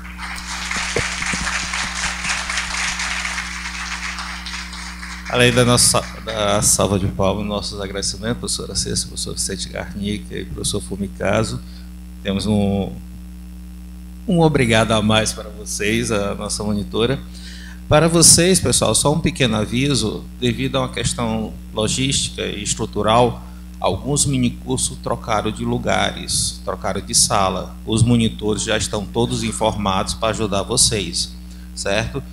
Além da salva de palmas, nossos agradecimentos, professora Cessa, professor Vicente Garnica e professor Fumicaso. Temos um obrigado a mais para vocês, a nossa monitora. Para vocês, pessoal, só um pequeno aviso, devido a uma questão logística e estrutural, alguns minicursos trocaram de lugares, trocaram de sala. Os monitores já estão todos informados para ajudar vocês, certo?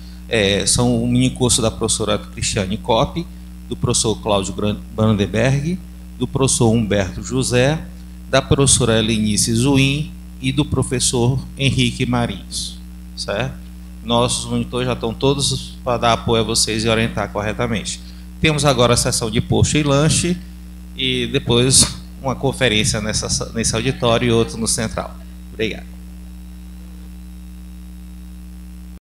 São o minicurso da professora Cristiane Kopp, do professor Cláudio Brandenberg, do professor Humberto José, da professora Helenice Zuin e do professor Henrique Marins, certo? Nossos monitores já estão todos para dar apoio a vocês e orientar corretamente. Temos agora a sessão de post e lanche e depois uma conferência nesse auditório e outro no central. Obrigado.